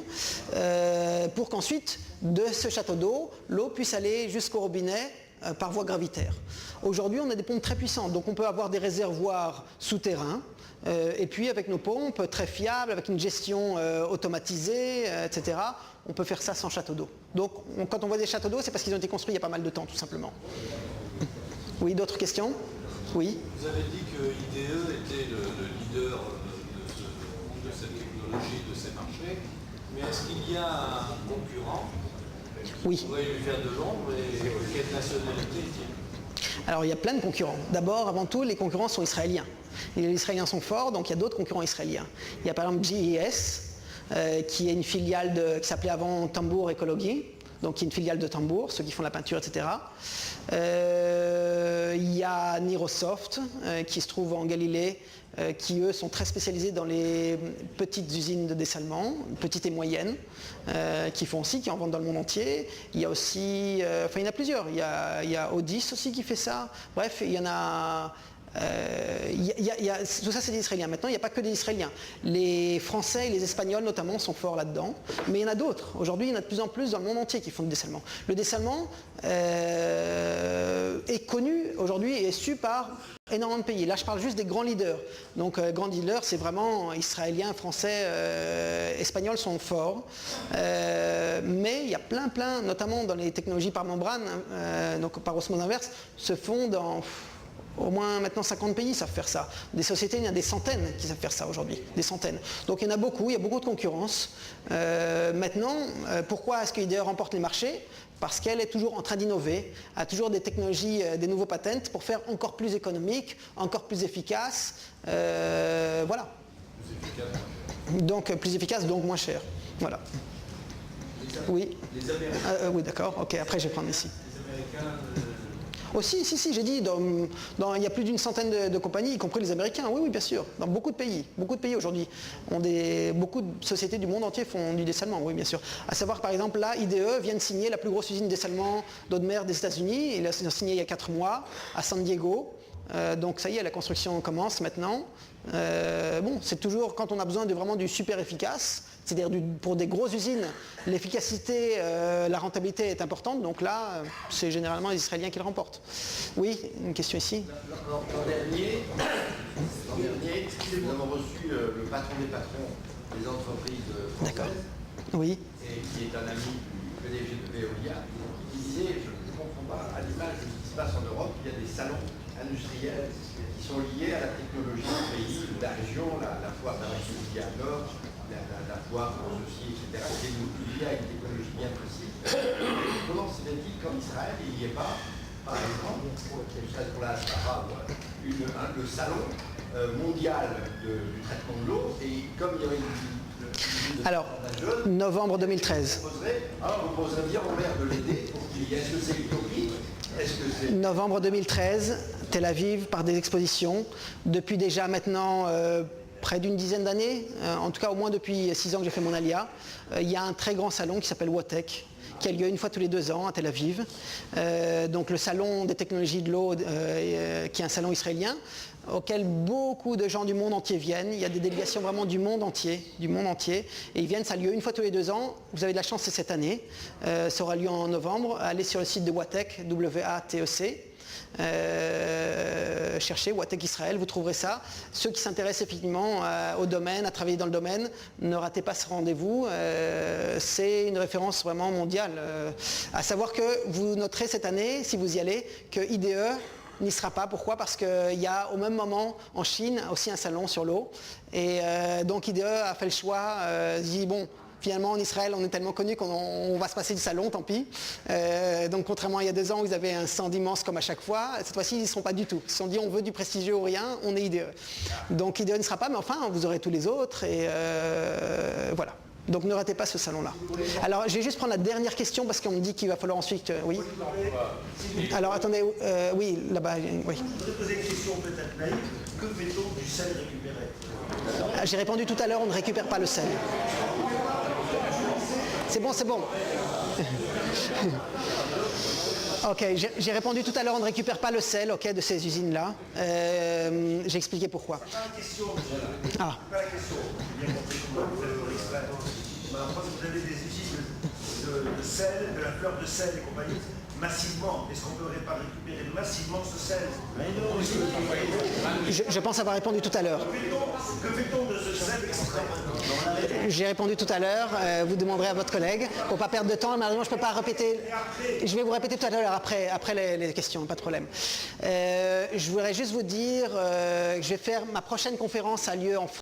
pour qu'ensuite, de ce château d'eau, l'eau puisse aller jusqu'au robinet par voie gravitaire. Aujourd'hui, on a des pompes très puissantes, donc on peut avoir des réservoirs souterrains, et puis avec nos pompes très fiables, avec une gestion automatisée, etc., on peut faire ça sans château d'eau. Donc quand on voit des châteaux d'eau, c'est parce qu'ils ont été construits il y a pas mal de temps, tout simplement. Oui, d'autres questions? Oui. Vous avez dit que IDE était le leader de cette technologie, de ces marchés, mais est-ce qu'il y a un concurrent qui pourrait lui faire de l'ombre et quelle nationalité est-il? Alors il y a plein de concurrents. D'abord, avant tout, les concurrents sont israéliens. Et les Israéliens sont forts, donc il y a d'autres concurrents israéliens. Il y a par exemple GES, qui est une filiale qui s'appelait avant Tambour Ecology, donc qui est une filiale de Tambour, ceux qui font la peinture, etc. Il y a Nirosoft, qui se trouve en Galilée, qui eux sont très spécialisés dans les petites usines de dessalement, petites et moyennes, qui en vendent dans le monde entier. Il y a aussi, il y en a plusieurs. Il y a Odis aussi qui fait ça. Bref, il y en a. Tout ça c'est des Israéliens. Maintenant il n'y a pas que des Israéliens. Les Français et les Espagnols notamment sont forts là-dedans. Mais il y en a d'autres. Aujourd'hui il y en a de plus en plus dans le monde entier qui font du dessalement. Le dessalement est connu aujourd'hui et est su par énormément de pays. Là je parle juste des grands leaders. Donc grands leaders c'est vraiment Israéliens, Français, Espagnols sont forts. Mais il y a plein, notamment dans les technologies par membrane, donc par osmose inverse, se font dans... Au moins maintenant 50 pays savent faire ça. Des sociétés, il y en a des centaines qui savent faire ça aujourd'hui. Des centaines. Donc il y en a beaucoup, il y a beaucoup de concurrence. Maintenant, pourquoi est-ce qu'IDE remporte les marchés? Parce qu'elle est toujours en train d'innover, a toujours des technologies, des nouveaux patents pour faire encore plus économique, encore plus efficace. Voilà. Plus efficace. Donc plus efficace, donc moins cher. Voilà. Oui. Les Américains. Oui, d'accord. Ok, après je vais prendre ici. Les Américains. Aussi, si, j'ai dit, il y a plus d'une centaine de compagnies, y compris les Américains, oui, bien sûr, dans beaucoup de pays aujourd'hui, beaucoup de sociétés du monde entier font du dessalement, oui, bien sûr. À savoir, par exemple, là, IDE vient de signer la plus grosse usine de dessalement d'eau de mer des États-Unis, il a signé il y a 4 mois, à San Diego, donc ça y est, la construction commence maintenant. C'est toujours, quand on a besoin de vraiment du super efficace, c'est-à-dire pour des grosses usines, l'efficacité, la rentabilité est importante, donc là, c'est généralement les Israéliens qui le remportent. Oui, une question ici. L'an dernier, nous avons reçu le patron des patrons des entreprises françaises, oui. et qui est un ami du PDG de Veolia, qui disait, je ne comprends pas, à l'image de ce qui se passe en Europe, il y a des salons industriels qui sont liés à la technologie du pays, de la région, la foire d'Andalousie à Nord, la foire pour ceci, etc., qui est liée à une technologie bien précise. Comment se fait-il qu'en Israël, il n'y ait pas, par exemple, quel serait pour la Sahara, le salon mondial du traitement de l'eau, et comme il y avait alors, novembre 2013. Vous poserez bien au maire de l'aider pour qu'il y ait, est-ce que c'est utopique? Novembre 2013, Tel Aviv, par des expositions, depuis déjà maintenant près d'une dizaine d'années, en tout cas au moins depuis 6 ans que j'ai fait mon alia, il y a un très grand salon qui s'appelle WATEC, qui a lieu une fois tous les 2 ans à Tel Aviv. Donc le salon des technologies de l'eau, qui est un salon israélien, auquel beaucoup de gens du monde entier viennent. Il y a des délégations vraiment du monde entier, et ils viennent, ça a lieu une fois tous les 2 ans. Vous avez de la chance, c'est cette année. Ça aura lieu en novembre. Allez sur le site de WATEC, W-A-T-E-C. Cherchez WATEC Israël, vous trouverez ça. Ceux qui s'intéressent effectivement au domaine, à travailler dans le domaine, ne ratez pas ce rendez-vous. C'est une référence vraiment mondiale. À savoir que vous noterez cette année, si vous y allez, que IDE n'y sera pas. Pourquoi? Parce qu'il y a au même moment en Chine aussi un salon sur l'eau. Et donc IDE a fait le choix, dit bon, Finalement, en Israël, on est tellement connu qu'on va se passer du salon, tant pis. Donc, contrairement à il y a 2 ans où ils avaient un stand immense comme à chaque fois, cette fois-ci, ils ne seront pas du tout. Ils se sont dit, on veut du prestigieux ou rien, on est IDE. Donc, IDE ne sera pas, mais enfin, vous aurez tous les autres. Et voilà. Donc, ne ratez pas ce salon-là. Alors, je vais juste prendre la dernière question parce qu'on me dit qu'il va falloir ensuite... oui. Alors, attendez. Oui, là-bas. Oui. Je voudrais poser une question peut-être naïve. Que fait-on du sel récupéré? J'ai répondu tout à l'heure, on ne récupère pas le sel. C'est bon, c'est bon. Ok, j'ai répondu tout à l'heure, on ne récupère pas le sel, ok, de ces usines-là. J'ai expliqué pourquoi. C'est pas la question. Ah. C'est pas la question. J'ai bien compris comment vous avez pour l'extrait. Vous avez des usines de sel, de la fleur de sel et compagnie, massivement. Est-ce qu'on ne devrait pas récupérer massivement ce sel? Je pense avoir répondu tout à l'heure. Que fait-on de ce sel extrait? J'ai répondu tout à l'heure, vous demanderez à votre collègue. Pour ne pas perdre de temps, malheureusement je ne peux pas répéter. Je vais vous répéter tout à l'heure après les questions, pas de problème. Je voudrais juste vous dire que je vais faire ma prochaine conférence a lieu en